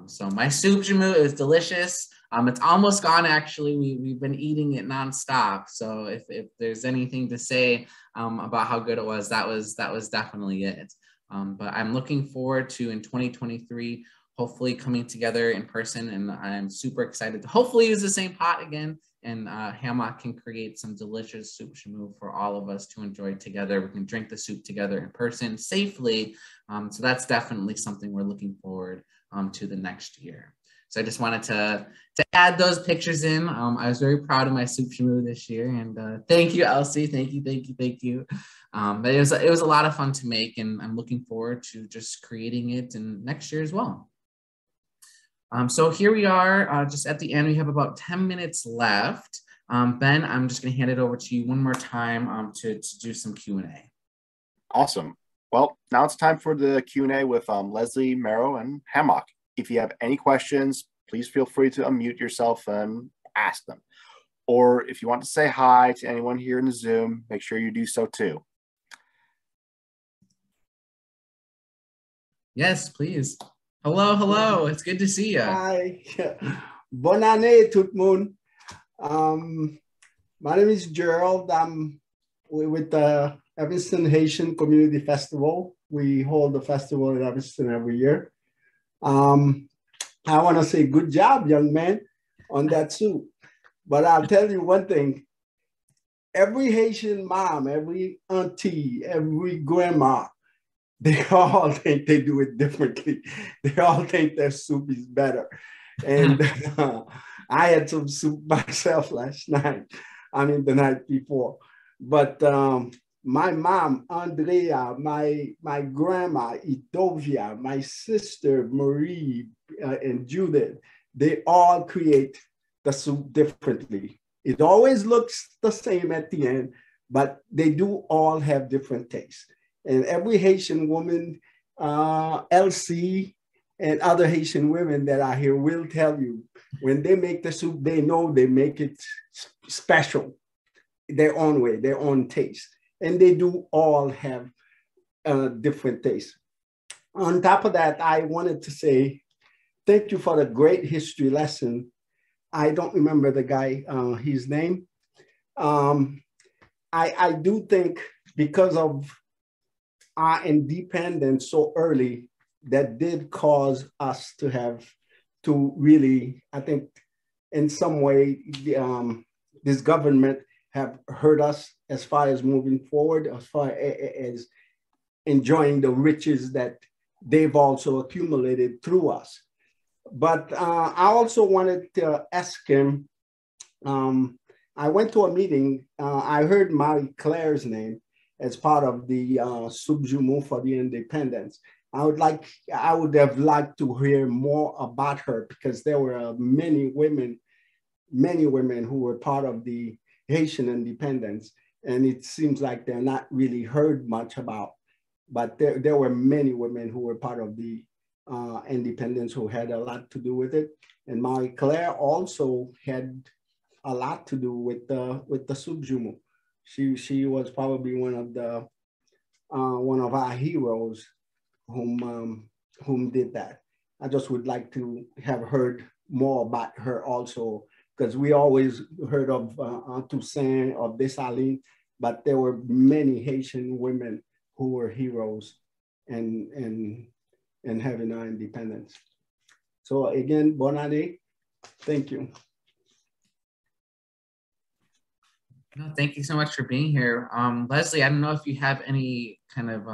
[SPEAKER 1] So my soup Joumou, it was delicious. It's almost gone, actually. We've been eating it nonstop. So if there's anything to say about how good it was, that was definitely it. But I'm looking forward to, in 2023, hopefully coming together in person, and I'm super excited to hopefully use the same pot again, and HAMOC can create some delicious soup Joumou for all of us to enjoy together. We can drink the soup together in person safely. So that's definitely something we're looking forward to the next year. So I just wanted to add those pictures in. I was very proud of my soup Joumou this year, and thank you, Elsie. Thank you. But it was a lot of fun to make, and I'm looking forward to just creating it in next year as well. So here we are, just at the end. We have about 10 minutes left. Ben, I'm just going to hand it over to you one more time to do some Q&A.
[SPEAKER 3] Awesome. Well, now it's time for the Q&A with Leslie, Maro, and HAMOC. If you have any questions, please feel free to unmute yourself and ask them. Or if you want to say hi to anyone here in the Zoom, make sure you do so too.
[SPEAKER 1] Yes, please. Hello. It's good to see you.
[SPEAKER 16] Hi. Bonne année, tout le monde. My name is Gerald. I'm with the Evanston Haitian Community Festival. We hold the festival in Evanston every year. I want to say good job, young man, on that soup. But I'll tell you one thing. every Haitian mom, every auntie, every grandma, they all think they do it differently. They all think their soup is better. And I had some soup myself last night. I mean, the night before. But my mom, Andrea, my grandma, Idovia, my sister, Marie, and Judith, they all create the soup differently. It always looks the same at the end, but they do all have different tastes. And every Haitian woman, Elsie, and other Haitian women that are here will tell you, when they make the soup, they know they make it special, their own way, their own taste. And they do all have different tastes. On top of that, I wanted to say, thank you for the great history lesson. I don't remember the guy, his name. I do think because of our independence so early, that did cause us to have to really, I think in some way, this government have hurt us as far as moving forward, as far as enjoying the riches that they've also accumulated through us. But I also wanted to ask him, I went to a meeting, I heard Marie Claire's name as part of the Joumou for the Independence. I would have liked to hear more about her, because there were many women who were part of the Haitian Independence, and it seems like they're not really heard much about. But there were many women who were part of the independence who had a lot to do with it, and Marie Claire also had a lot to do with the Joumou. She was probably one of our heroes whom did that. I just would like to have heard more about her also, because we always heard of Toussaint or Dessalines, but there were many Haitian women who were heroes in having our independence. So again, bonne année. Thank you.
[SPEAKER 1] No, thank you so much for being here. Leslie, I don't know if you have any kind of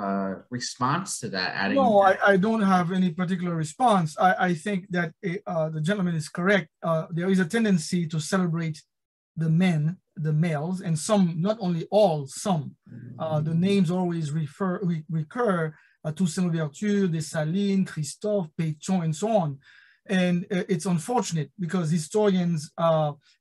[SPEAKER 1] response to that.
[SPEAKER 14] No, I don't have any particular response. I think that the gentleman is correct. There is a tendency to celebrate the males, and some, not only all, some. The names always recur to Saint-Louverture, Dessalines, Christophe, Pétion, and so on. And it's unfortunate because historians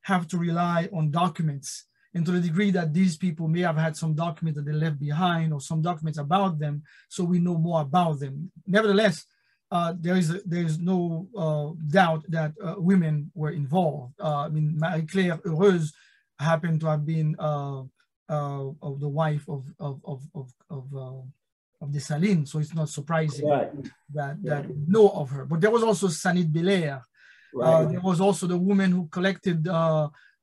[SPEAKER 14] have to rely on documents. And to the degree that these people may have had some documents that they left behind or some documents about them, so we know more about them. Nevertheless, there is no doubt that women were involved. I mean, Marie-Claire Heureuse happened to have been the wife of Dessalines, so it's not surprising that we know of her. But there was also Sanit Belair. There was also the woman who collected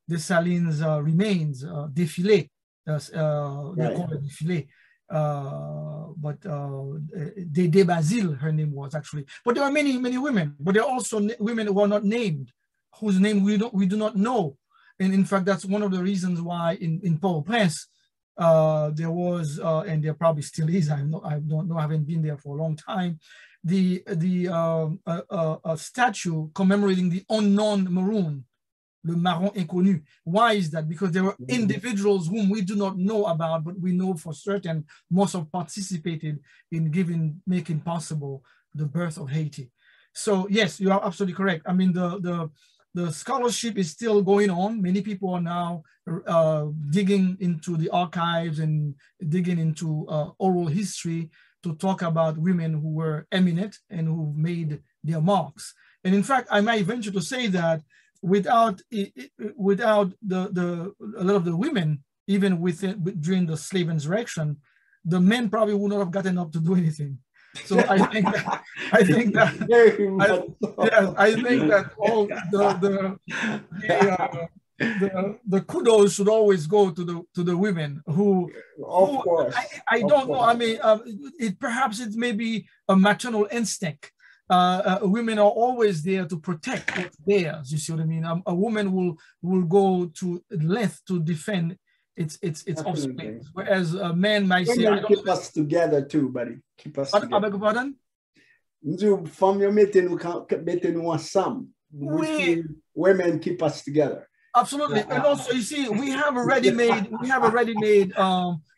[SPEAKER 14] Dessalines' remains, Défilé, they call it Défilé, but Dédé Basile, her name was actually. But there are many women, but there are also women who are not named, whose name we do not know. And in fact, that's one of the reasons why in Port-au-Prince, there was, and there probably still is, I don't know, I haven't been there for a long time, a statue commemorating the unknown maroon, le marron inconnu. Why is that? Because there were individuals whom we do not know about, but we know for certain most have participated in making possible the birth of Haiti. So yes, you are absolutely correct. I mean, the scholarship is still going on. Many people are now digging into the archives and digging into oral history to talk about women who were eminent and who made their marks. And in fact, I might venture to say that without a lot of the women, even during the slave insurrection, the men probably would not have gotten up to do anything. So I think that all the kudos should always go to the women who. Of course. I don't know. I mean, perhaps it may be a maternal instinct. Women are always there to protect what's theirs. You see what I mean? A woman will go to length to defend its
[SPEAKER 16] Definitely.
[SPEAKER 14] offspring. Whereas a man might say,
[SPEAKER 16] women keep us together too, buddy. Keep us together.
[SPEAKER 14] I beg your pardon?
[SPEAKER 16] From your meeting, some. Women keep us together.
[SPEAKER 14] Absolutely. And also, you see, we have a ready-made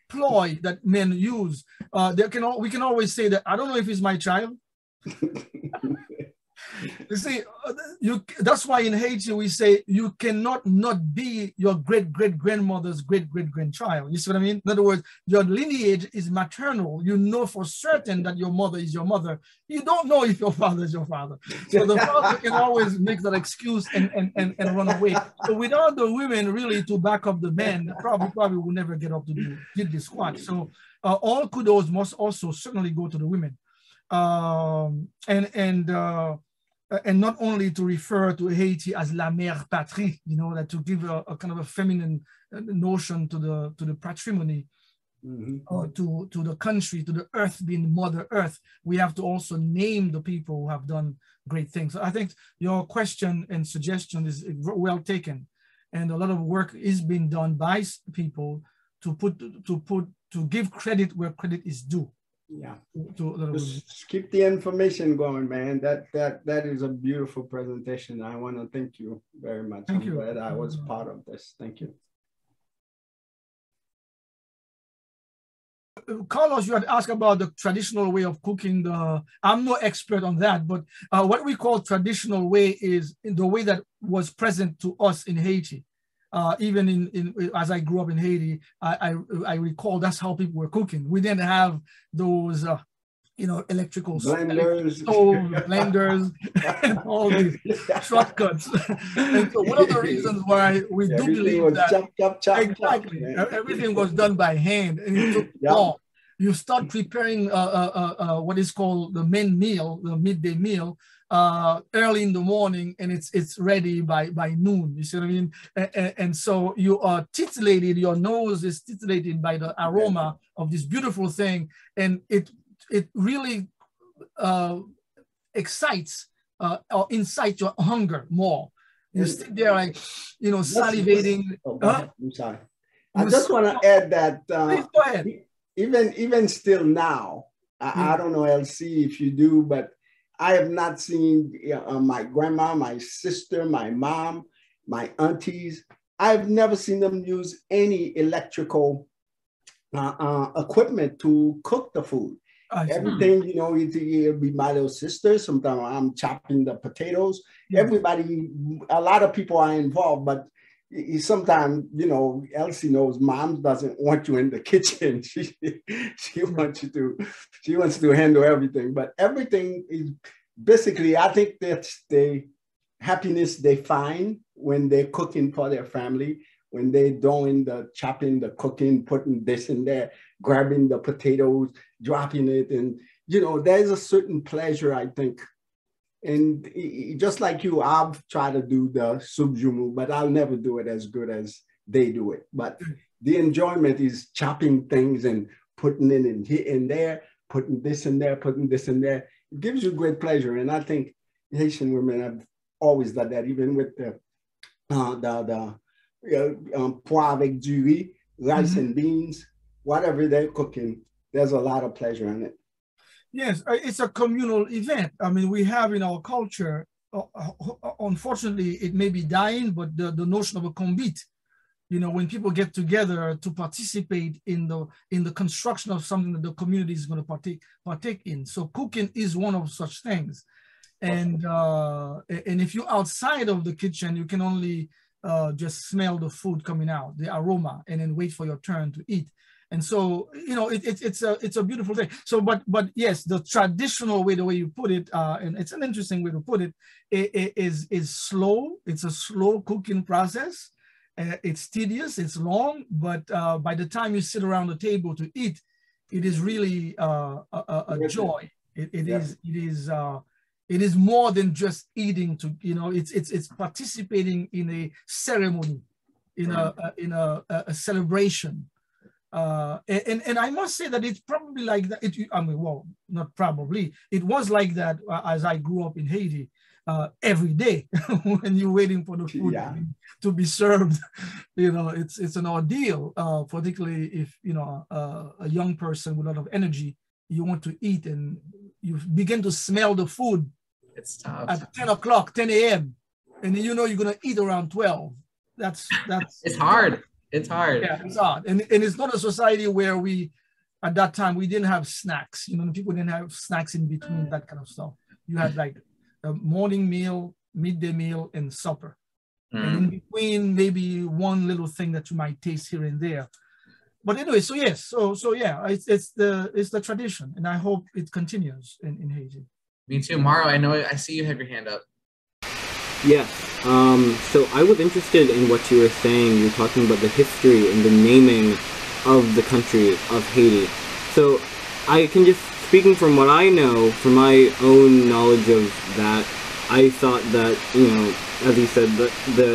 [SPEAKER 14] ploy that men use. We can always say that, I don't know if it's my child. You see, that's why in Haiti we say you cannot not be your great-great-grandmother's great-great-grandchild. You see what I mean? In other words, your lineage is maternal. You know for certain that your mother is your mother. You don't know if your father is your father. So the father can always make that excuse and run away. So without the women really to back up the men, probably will never get up to did this squat. So all kudos must also certainly go to the women. And not only to refer to Haiti as la mère patrie, you know, that to give a kind of a feminine notion to the patrimony, or to the country, to the earth being Mother Earth, we have to also name the people who have done great things. So I think your question and suggestion is well taken, and a lot of work is being done by people to give credit where credit is due.
[SPEAKER 16] Yeah, just keep the information going, man. That is a beautiful presentation. I want to thank you very much. I'm glad I was part of this. Thank you.
[SPEAKER 14] Carlos, you had asked about the traditional way of cooking. I'm no expert on that, but what we call traditional way is the way that was present to us in Haiti. Even as I grew up in Haiti, I recall that's how people were cooking. We didn't have those, electrical blenders, blenders, and all these shortcuts. And so one of the reasons why we do believe that exactly everything was done by hand, and it took long. You start preparing what is called the main meal, the midday meal, early in the morning, and it's ready by noon. You see what I mean? And so you are titillated, your nose is titillated by the aroma of this beautiful thing, and it really excites or incites your hunger more. You sit there like, salivating.
[SPEAKER 16] I'm sorry. I just want to add that
[SPEAKER 14] please go ahead.
[SPEAKER 16] Even still now, I don't know, LC, if you do, but I have not seen my grandma, my sister, my mom, my aunties. I've never seen them use any electrical equipment to cook the food. Everything, it'll be my little sister. Sometimes I'm chopping the potatoes. Everybody, a lot of people are involved, but sometimes, Elsie knows mom doesn't want you in the kitchen. She wants to handle everything, but everything is basically, I think that's the happiness they find when they're cooking for their family, when they're doing the chopping, the cooking, putting this in there, grabbing the potatoes, dropping it. And, there's a certain pleasure, I think. And just like you, I've tried to do the soup Joumou, but I'll never do it as good as they do it. But the enjoyment is chopping things and putting it in there, putting this in there, putting this in there. It gives you great pleasure. And I think Haitian women have always done that, even with the pois avec du riz, rice and beans, whatever they're cooking, there's a lot of pleasure in it.
[SPEAKER 14] Yes, it's a communal event. I mean, we have in our culture, unfortunately, it may be dying, but the notion of a kombit, when people get together to participate in the construction of something that the community is going to partake in. So cooking is one of such things. And if you're outside of the kitchen, you can only just smell the food coming out, the aroma, and then wait for your turn to eat. And so, it's a beautiful thing. So, but yes, the traditional way, the way you put it, and it's an interesting way to put it, is slow. It's a slow cooking process. It's tedious, it's long, but by the time you sit around the table to eat, it is really a joy. It is more than just eating. It's participating in a ceremony, in a celebration. And I must say that it's probably like that. Not probably. It was like that as I grew up in Haiti. every day when you're waiting for the food to be served. You know, it's an ordeal, particularly if, you know, a young person with a lot of energy, you want to eat and you begin to smell the food.
[SPEAKER 1] It's tough.
[SPEAKER 14] At 10 o'clock, 10 a.m. And you know you're going to eat around 12. That's
[SPEAKER 1] it's hard. It's hard.
[SPEAKER 14] Yeah, it's hard. And it's not a society where at that time, we didn't have snacks. You know, people didn't have snacks in between, that kind of stuff. You had like a morning meal, midday meal, and supper. And in between, maybe one little thing that you might taste here and there. But anyway, so yes, so yeah, it's the tradition, and I hope it continues in Haiti.
[SPEAKER 1] Me too, Maro. I see you have your hand up.
[SPEAKER 15] Yes. So I was interested in what you were saying. You're talking about the history and the naming of the country of Haiti. So I can just, speaking from what I know, from my own knowledge of that, I thought that, you know, as you said,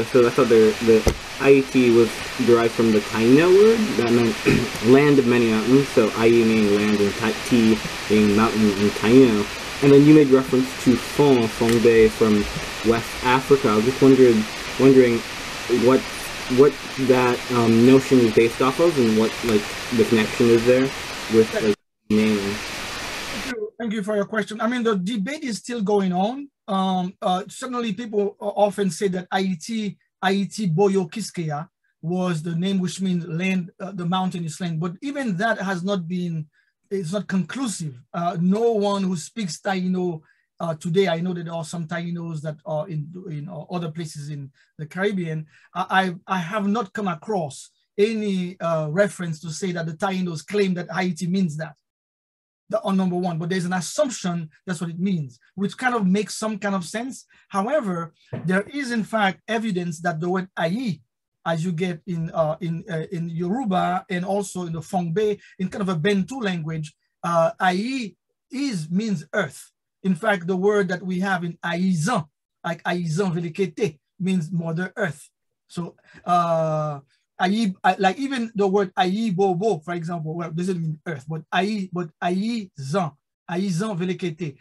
[SPEAKER 15] so I thought the Haiti was derived from the Taino word that meant land of many mountains. So Haiti meaning land and Ti being mountain and Taino. And then you made reference to Fong Bay from West Africa. I was just wondering what that notion is based off of, and what like the connection is there with like naming.
[SPEAKER 14] Thank you for your question. I mean, the debate is still going on. Certainly, people often say that Haiti Boyo Kiskeya was the name, which means land, the mountainous land. But even that has not been. It's not conclusive. No one who speaks Taino today, I know that there are some Tainos that are in other places in the Caribbean. I have not come across any reference to say that the Tainos claim that Haiti means that. On number one, but there's an assumption that's what it means, which kind of makes some kind of sense. However, there is in fact evidence that the word Ayi, as you get in Yoruba and also in the Fongbe, in kind of a Bantu language, Ayi means earth. In fact, the word that we have in Aizan, like Aizan Velikete, means Mother Earth. So Ayi, like even the word Ayi Bobo, for example, well, doesn't mean earth, but Aizan Velikete.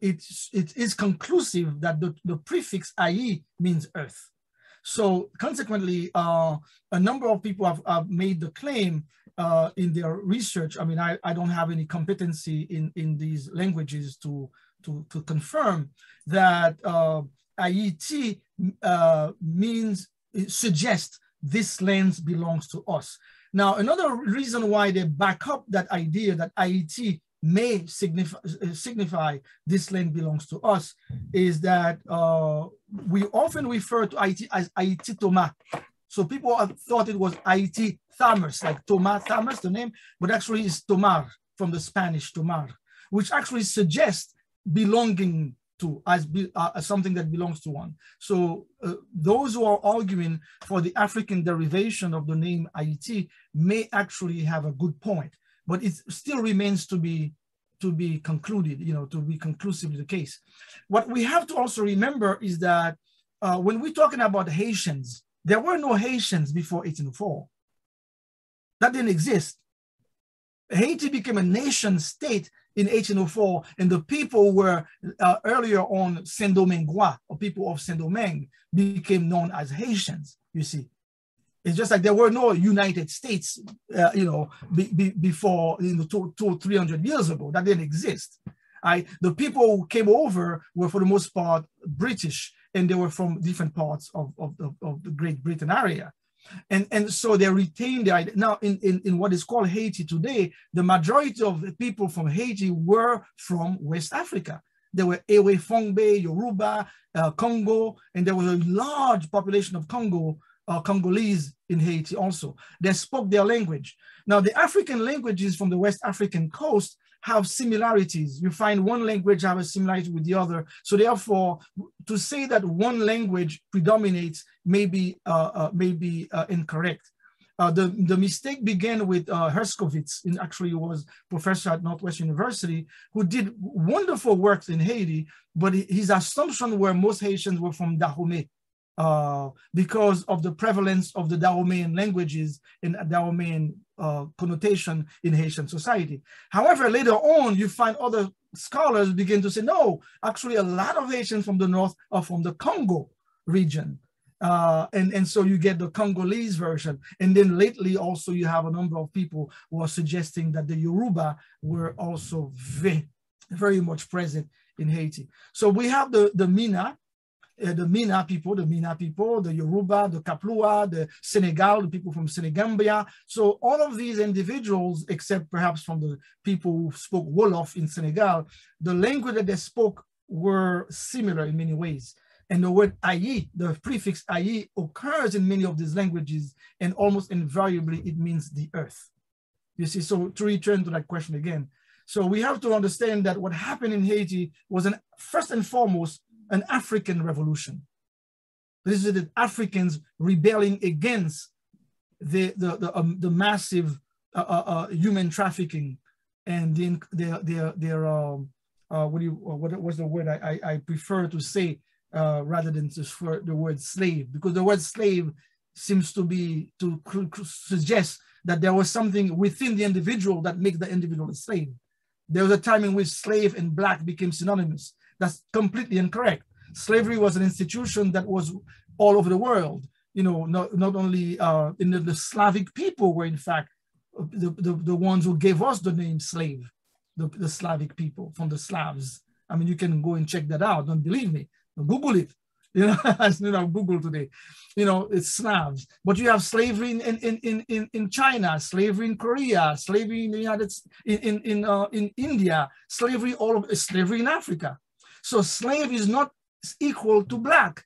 [SPEAKER 14] It is conclusive that the prefix Ayi means earth. So consequently, a number of people have made the claim in their research. I mean, I don't have any competency in these languages to confirm that Haiti suggests this land belongs to us. Now, another reason why they back up that idea that Haiti may signify this land belongs to us is that we often refer to Haiti as Haiti Thomas. So people have thought it was Haiti Thames, like Thomas, the name, but actually it's Tomar from the Spanish Tomar, which actually suggests belonging to, as something that belongs to one. So those who are arguing for the African derivation of the name Haiti may actually have a good point. But it still remains to be concluded, you know, to be conclusively the case. What we have to also remember is that when we're talking about Haitians, there were no Haitians before 1804. That didn't exist. Haiti became a nation state in 1804, and the people were earlier on Saint-Domingois, or people of Saint-Domingue, became known as Haitians, you see. It's just like there were no United States, you know, before, you know, 300 years ago. That didn't exist. The people who came over were, for the most part, British, and they were from different parts of the Great Britain area. And so they retained the idea. Now, in what is called Haiti today, the majority of the people from Haiti were from West Africa. There were Ewe Fongbe, Yoruba, Congo, and there was a large population of Congolese in Haiti also. They spoke their language. Now, the African languages from the West African coast have similarities. You find one language have a similarity with the other. So therefore, to say that one language predominates may be incorrect. The mistake began with Herskovits, and actually was professor at Northwestern University, who did wonderful works in Haiti, but his assumption were most Haitians were from Dahomey. because of the prevalence of the Dahomean languages and Dahomean connotation in Haitian society. However, later on, you find other scholars begin to say, no, actually a lot of Haitians from the north are from the Congo region. And so you get the Congolese version. And then lately also you have a number of people who are suggesting that the Yoruba were also very much present in Haiti. So we have the Mina people, the Yoruba, the Kaplua, the Senegal, the people from Senegambia. So all of these individuals, except perhaps from the people who spoke Wolof in Senegal, the language that they spoke were similar in many ways. And the word ayi, the prefix ayi, occurs in many of these languages, and almost invariably it means the earth. You see, so to return to that question again. So we have to understand that what happened in Haiti was first and foremost an African revolution. This is the Africans rebelling against the massive human trafficking and what was the word I prefer to say rather than just for the word slave, because the word slave seems to suggest that there was something within the individual that makes the individual a slave. There was a time in which slave and black became synonymous. That's completely incorrect. Slavery was an institution that was all over the world. You know, not only in the Slavic people were in fact the ones who gave us the name slave, the Slavic people from the Slavs. I mean, you can go and check that out. Don't believe me. Google it. You know, as you know, Google today. You know, it's Slavs. But you have slavery in China, slavery in Korea, slavery in the United in India, slavery slavery in Africa. So slave is not equal to black.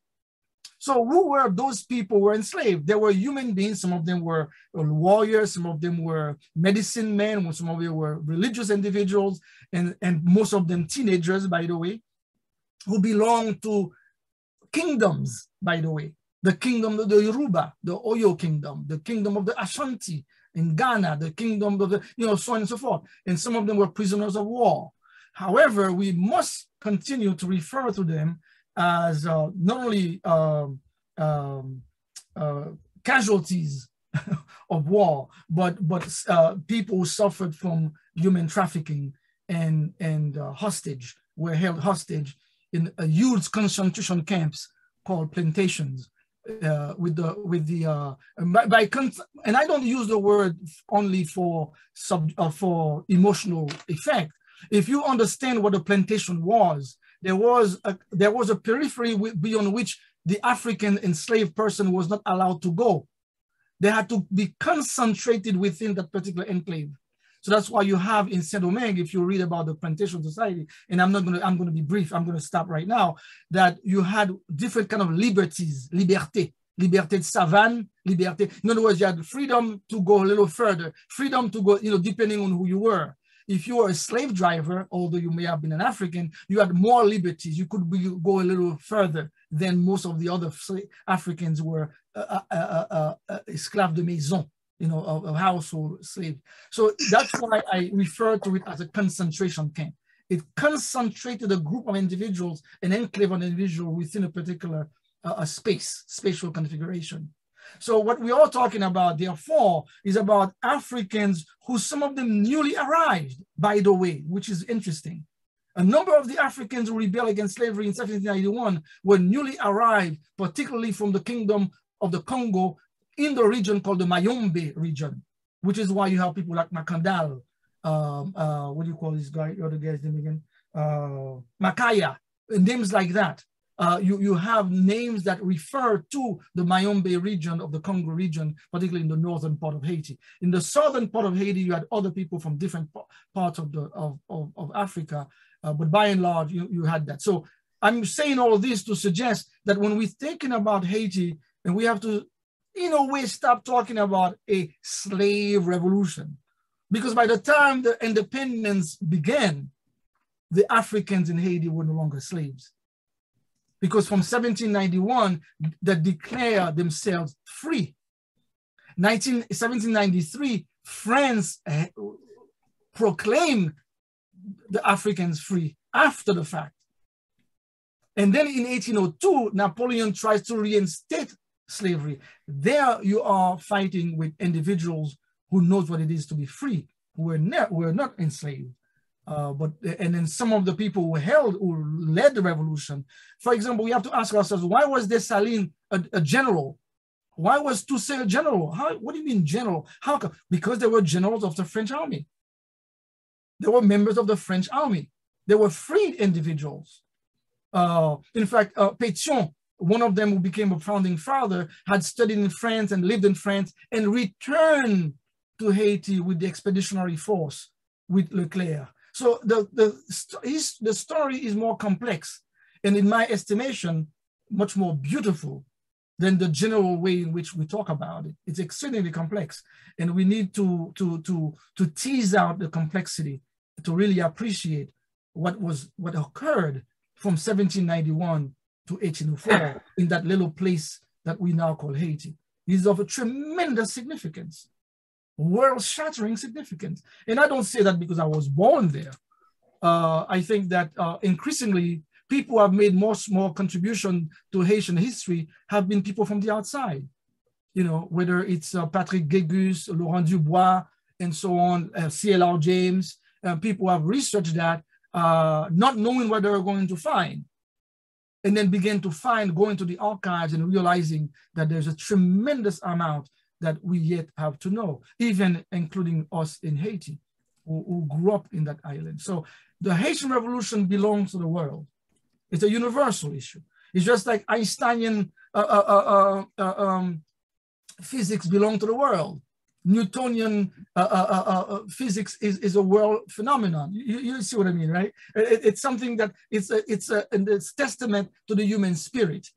[SPEAKER 14] So who were those people who were enslaved? They were human beings. Some of them were warriors. Some of them were medicine men. Some of them were religious individuals, and most of them teenagers, by the way, who belonged to kingdoms, by the way. The kingdom of the Yoruba, the Oyo kingdom, the kingdom of the Ashanti in Ghana, the kingdom of the, so on and so forth. And some of them were prisoners of war. However, we must continue to refer to them as not only casualties of war, but people who suffered from human trafficking and hostage, were held hostage in huge concentration camps called plantations. And I don't use the word only for emotional effect. If you understand what a plantation was, there was a periphery beyond which the African enslaved person was not allowed to go. They had to be concentrated within that particular enclave. So that's why you have in Saint-Domingue, if you read about the plantation society, and I'm going to be brief, I'm going to stop right now, that you had different kind of liberties, liberté de savane, liberté. In other words, you had freedom to go a little further, freedom to go, depending on who you were. If you were a slave driver, although you may have been an African, you had more liberties. You could go a little further than most of the other Africans were esclaves de maison, a household slave. So that's why I refer to it as a concentration camp. It concentrated a group of individuals, an enclave of individuals within a particular spatial configuration. So what we are talking about, therefore, is about Africans who some of them newly arrived, by the way, which is interesting. A number of the Africans who rebelled against slavery in 1791 were newly arrived, particularly from the kingdom of the Congo in the region called the Mayombe region, which is why you have people like Makandal, what do you call this guy, other guy's name again? Makaya, names like that. You have names that refer to the Mayombe region of the Congo region, particularly in the northern part of Haiti. In the southern part of Haiti, you had other people from different parts of Africa, but by and large, you had that. So I'm saying all of this to suggest that when we're thinking about Haiti, and we have to, in a way, stop talking about a slave revolution, because by the time the independence began, the Africans in Haiti were no longer slaves. Because from 1791, they declared themselves free. 1793, France proclaimed the Africans free after the fact. And then in 1802, Napoleon tries to reinstate slavery. There you are fighting with individuals who knows what it is to be free, who were not enslaved. And then some of the people who led the revolution. For example, we have to ask ourselves, why was Dessalines a general? Why was Toussaint a general? What do you mean general? How come? Because they were generals of the French army. They were members of the French army. They were freed individuals. In fact, Pétion, one of them who became a founding father, had studied in France and lived in France and returned to Haiti with the expeditionary force with Leclerc. So the story is more complex, and in my estimation, much more beautiful than the general way in which we talk about it. It's extremely complex, and we need to tease out the complexity to really appreciate what occurred from 1791 to 1804 in that little place that we now call Haiti. It is of a tremendous significance, world-shattering significance. And I don't say that because I was born there. I think that increasingly people who have made more contribution to Haitian history have been people from the outside. You know, whether it's Patrick Guégus, Laurent Dubois, and so on, CLR James, people have researched that, not knowing what they were going to find, and then begin to find, going to the archives and realizing that there's a tremendous amount that we yet have to know, even including us in Haiti, who grew up in that island. So the Haitian Revolution belongs to the world. It's a universal issue. It's just like Einsteinian physics belong to the world. Newtonian physics is a world phenomenon. You see what I mean, right? It's something that it's testament to the human spirit.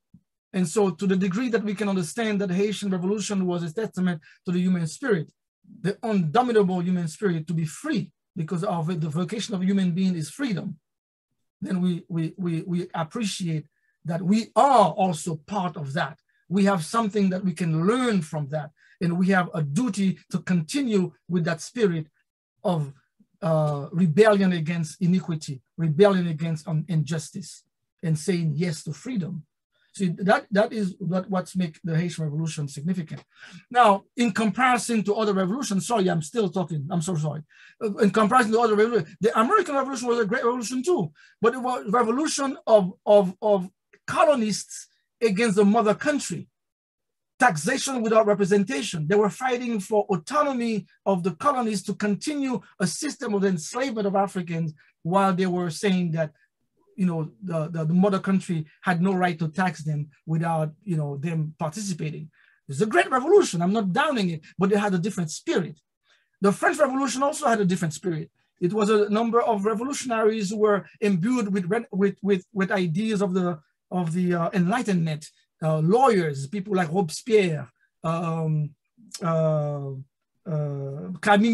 [SPEAKER 14] And so to the degree that we can understand that the Haitian Revolution was a testament to the human spirit, the undominable human spirit to be free, because of it, the vocation of a human being is freedom, then we appreciate that we are also part of that. We have something that we can learn from that. And we have a duty to continue with that spirit of rebellion against iniquity, rebellion against injustice, and saying yes to freedom. See, that is what's make the Haitian Revolution significant. Now, in comparison to other revolutions, sorry, I'm still talking, I'm so sorry. In comparison to other revolutions, the American Revolution was a great revolution too, but it was a revolution of colonists against the mother country. Taxation without representation. They were fighting for autonomy of the colonies to continue a system of enslavement of Africans, while they were saying that, you know, the mother country had no right to tax them without, you know, them participating. It's a great revolution. I'm not downing it, but they had a different spirit. The French Revolution also had a different spirit. It was a number of revolutionaries who were imbued with ideas of the Enlightenment. Lawyers, people like Robespierre, Camille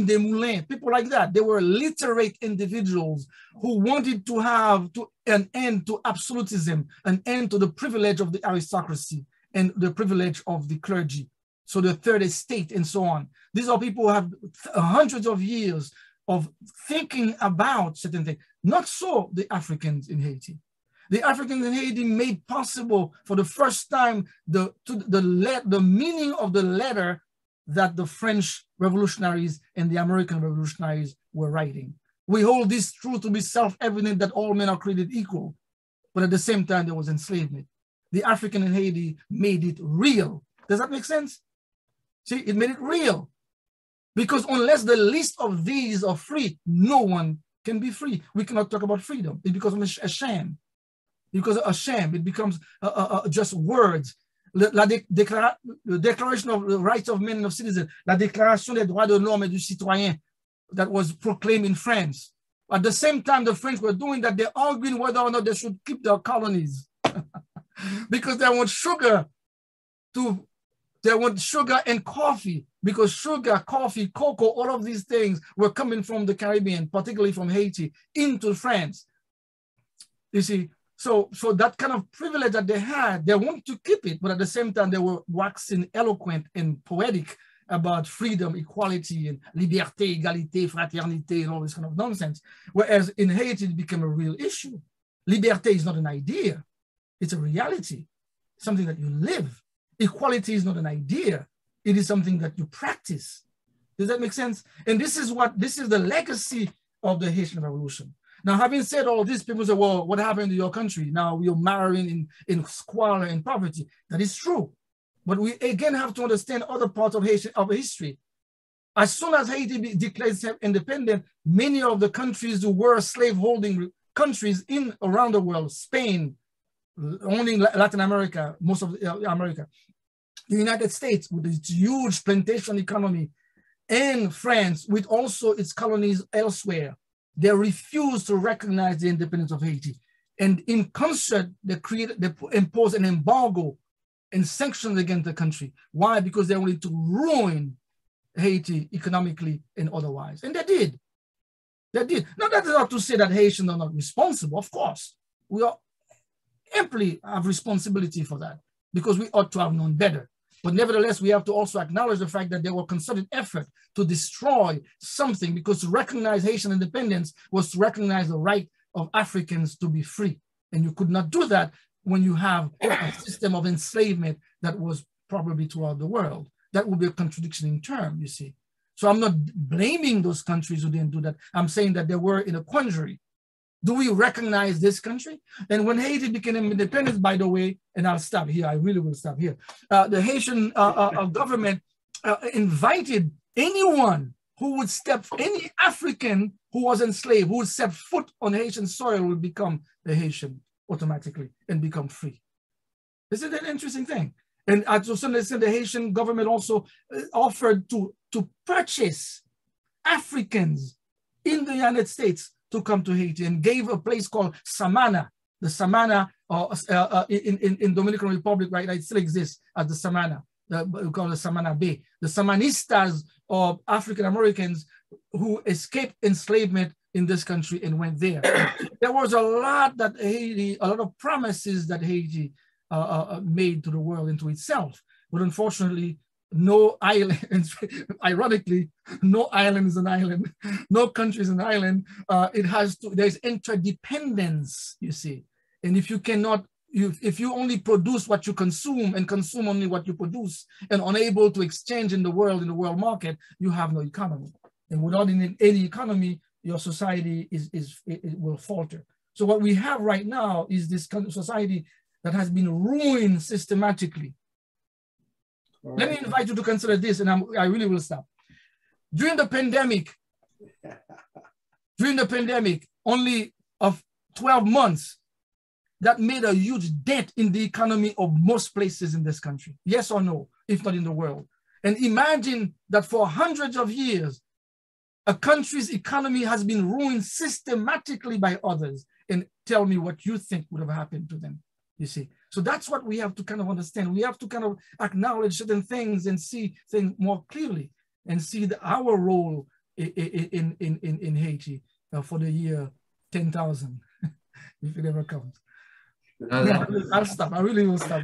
[SPEAKER 14] Desmoulins, people like that. They were literate individuals who wanted to have an end to absolutism, an end to the privilege of the aristocracy and the privilege of the clergy. So the third estate and so on. These are people who have hundreds of years of thinking about certain things. Not so the Africans in Haiti. The Africans in Haiti made possible for the first time the meaning of the letter that the French revolutionaries and the American revolutionaries were writing. We hold this truth to be self-evident that all men are created equal, but at the same time there was enslavement. The African in Haiti made it real. Does that make sense? See, it made it real. Because unless the least of these are free, no one can be free. We cannot talk about freedom. It becomes a sham. Because a sham, it becomes just words. La Declaration of the Rights of Men and of Citizens, la Déclaration des droits de l'homme et du citoyen, that was proclaimed in France. At the same time the French were doing that, they're arguing whether or not they should keep their colonies. Because they want sugar and coffee, because sugar, coffee, cocoa, all of these things were coming from the Caribbean, particularly from Haiti, into France. You see, so that kind of privilege that they had, they wanted to keep it, but at the same time, they were waxing eloquent and poetic about freedom, equality, and liberté, égalité, fraternité, and all this kind of nonsense. Whereas in Haiti, it became a real issue. Liberté is not an idea. It's a reality, something that you live. Equality is not an idea. It is something that you practice. Does that make sense? And this is the legacy of the Haitian Revolution. Now, having said all this, people say, well, what happened to your country? Now you're marrying in squalor and poverty. That is true. But we again have to understand other parts of history. As soon as Haiti declared independent, many of the countries who were slave-holding countries around the world, Spain, only Latin America, most of America, the United States with its huge plantation economy, and France with also its colonies elsewhere, they refused to recognize the independence of Haiti. And in concert, they imposed an embargo and sanctions against the country. Why? Because they wanted to ruin Haiti economically and otherwise. And they did. They did. Now, that is not to say that Haitians are not responsible. Of course, we are amply have responsibility for that because we ought to have known better. But nevertheless, we have to also acknowledge the fact that there were concerted effort to destroy something, because to recognize Haitian independence was to recognize the right of Africans to be free. And you could not do that when you have a system of enslavement that was probably throughout the world. That would be a contradiction in term, you see. So I'm not blaming those countries who didn't do that. I'm saying that they were in a quandary. Do we recognize this country? And when Haiti became independent, by the way, and I'll stop here, I really will stop here. The Haitian government invited anyone who would any African who was enslaved, who would step foot on Haitian soil would become the Haitian automatically and become free. Isn't that an interesting thing? And to some extent, the Haitian government also offered to purchase Africans in the United States to come to Haiti, and gave a place called Samana. The Samana in Dominican Republic right now, it still exists as the Samana. We call it Samana Bay. The Samanistas, or African Americans who escaped enslavement in this country and went there. There was a lot of promises that Haiti made to the world and to itself. But unfortunately, no island, ironically, no island is an island, no country is an island. There's interdependence, you see. And if you cannot, if you only produce what you consume and consume only what you produce and unable to exchange in the world market, you have no economy. And without any economy, your society it will falter. So what we have right now is this kind of society that has been ruined systematically. Right. Let me invite you to consider this, and I really will stop. During the pandemic, only of 12 months, that made a huge dent in the economy of most places in this country. Yes or no, if not in the world. And imagine that for hundreds of years, a country's economy has been ruined systematically by others. And tell me what you think would have happened to them, you see. So that's what we have to kind of understand. We have to kind of acknowledge certain things and see things more clearly and see our role in Haiti for the year 10,000, if it ever comes. I'll stop. I really will stop.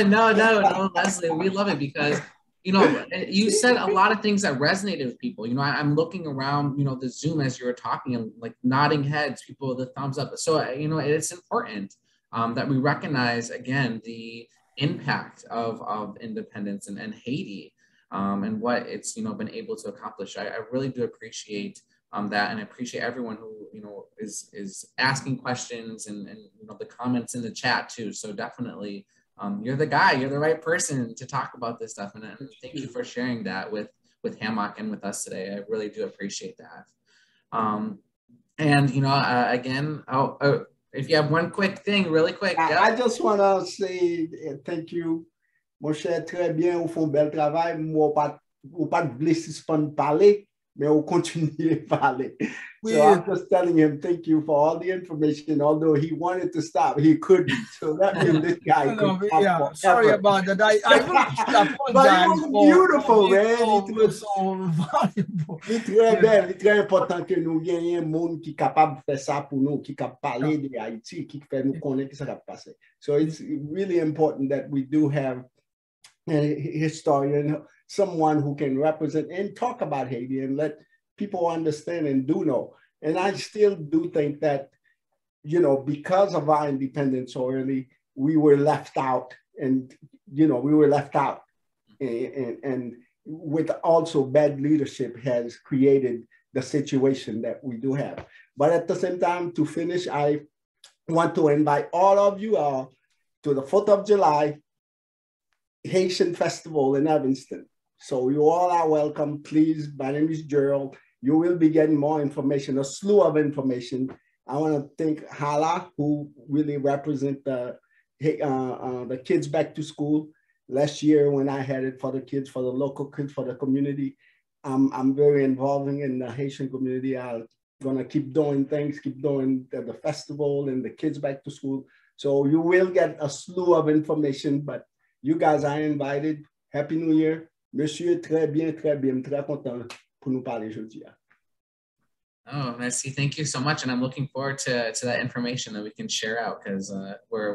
[SPEAKER 1] No, Leslie, we love it because, you know, you said a lot of things that resonated with people. You know, I'm looking around, you know, the Zoom as you were talking and like nodding heads, people with the thumbs up. So, you know, it's important that we recognize, again, the impact of independence and Haiti and what it's, you know, been able to accomplish. I really do appreciate that, and I appreciate everyone who, you know, is asking questions and you know, the comments in the chat too. So definitely, you're the guy, you're the right person to talk about this stuff. And thank you for sharing that with HAMOC and with us today. I really do appreciate that. And, you know, again, if you have one quick thing, really quick. Yeah.
[SPEAKER 16] I just want to say thank you. Mon cher, très bien, vous faites un bel travail. Moi, pas de blessis pour parler, mais vous continuez à parler. So I'm just telling him thank you for all the information. Although he wanted to stop, he couldn't. So that means this guy could stop.
[SPEAKER 14] Sorry about that. I really should apologize.
[SPEAKER 16] But it was beautiful, man. It was so valuable. C'est très bien, c'est très important que nous gagnions un monde qui est capable de faire ça pour nous, qui est capable de parler de Haïti, qui fait nous connaître ce qui va passer. So it's really important that we do have a historian, someone who can represent and talk about Haiti and let people understand and do know. And I still do think that, you know, because of our independence so early, we were left out, and we were left out, and with also bad leadership has created the situation that we do have. But at the same time, to finish, I want to invite all of you to the 4th of July Haitian Festival in Evanston. So you all are welcome. Please, my name is Gerald. You will be getting more information, a slew of information. I want to thank Hala, who really represent the kids back to school. Last year when I had it for the kids, for the local kids, for the community, I'm very involving in the Haitian community. I'm gonna keep doing things, keep doing the festival and the kids back to school. So you will get a slew of information, but you guys are invited. Happy New Year. Monsieur, très bien, très content pour nous parler aujourd'hui.
[SPEAKER 1] Oh, Messi, thank you so much, and I'm looking forward to that information that we can share out, because we're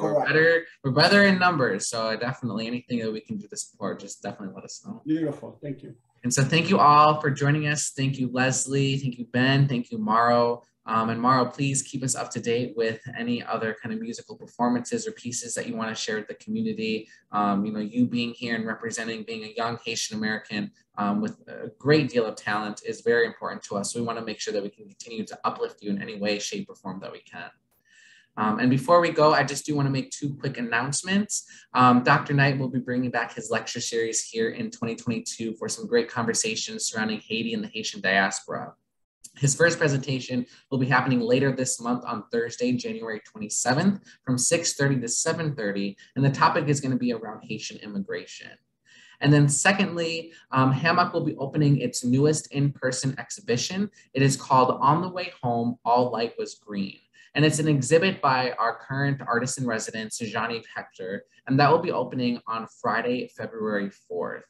[SPEAKER 1] better in numbers. So definitely anything that we can do to support, just definitely let us know.
[SPEAKER 16] Beautiful, thank you.
[SPEAKER 1] And so thank you all for joining us. Thank you, Leslie. Thank you, Ben. Thank you, Maro. And Maro, please keep us up to date with any other kind of musical performances or pieces that you want to share with the community. You being here and representing, being a young Haitian American with a great deal of talent is very important to us. So we want to make sure that we can continue to uplift you in any way, shape, or form that we can. And before we go, I just do want to make 2 quick announcements. Dr. Knight will be bringing back his lecture series here in 2022 for some great conversations surrounding Haiti and the Haitian diaspora. His first presentation will be happening later this month on Thursday, January 27th from 6:30 to 7:30, and the topic is going to be around Haitian immigration. And then secondly, HAMOC will be opening its newest in-person exhibition. It is called On the Way Home, All Light Was Green. And it's an exhibit by our current artist in residence, Jean-Yves Hector, and that will be opening on Friday, February 4th.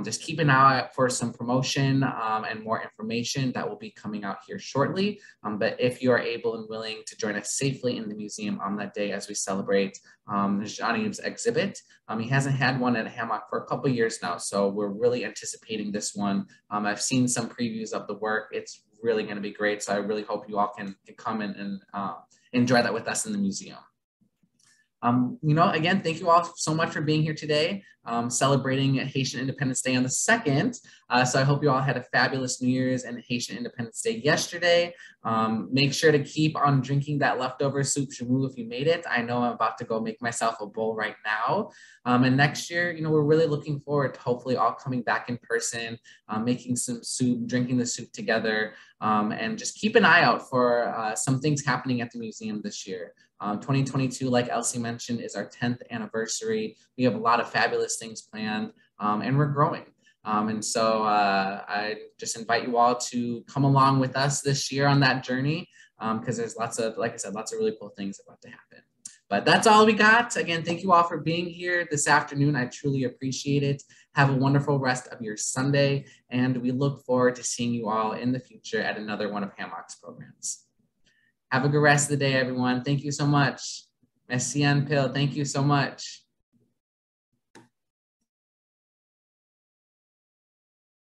[SPEAKER 1] Just keep an eye out for some promotion and more information that will be coming out here shortly. But if you are able and willing to join us safely in the museum on that day as we celebrate Jean-Yves' exhibit, he hasn't had one at HAMOC for a couple years now, so we're really anticipating this one. I've seen some previews of the work. It's really going to be great, so I really hope you all can come in and enjoy that with us in the museum. Again, thank you all so much for being here today, celebrating Haitian Independence Day on the 2nd. So I hope you all had a fabulous New Year's and Haitian Independence Day yesterday. Make sure to keep on drinking that leftover soup Joumou if you made it. I know I'm about to go make myself a bowl right now. And next year, we're really looking forward to hopefully all coming back in person, making some soup, drinking the soup together, and just keep an eye out for some things happening at the museum this year. 2022, like Elsie mentioned, is our 10th anniversary. We have a lot of fabulous things planned, and we're growing. And so I just invite you all to come along with us this year on that journey, because there's lots of, like I said, lots of really cool things about to happen. But that's all we got. Again, thank you all for being here this afternoon. I truly appreciate it. Have a wonderful rest of your Sunday, and we look forward to seeing you all in the future at another one of HAMOC's programs. Have a good rest of the day, everyone. Thank you so much. Merci, Anne Pill. Thank you so much.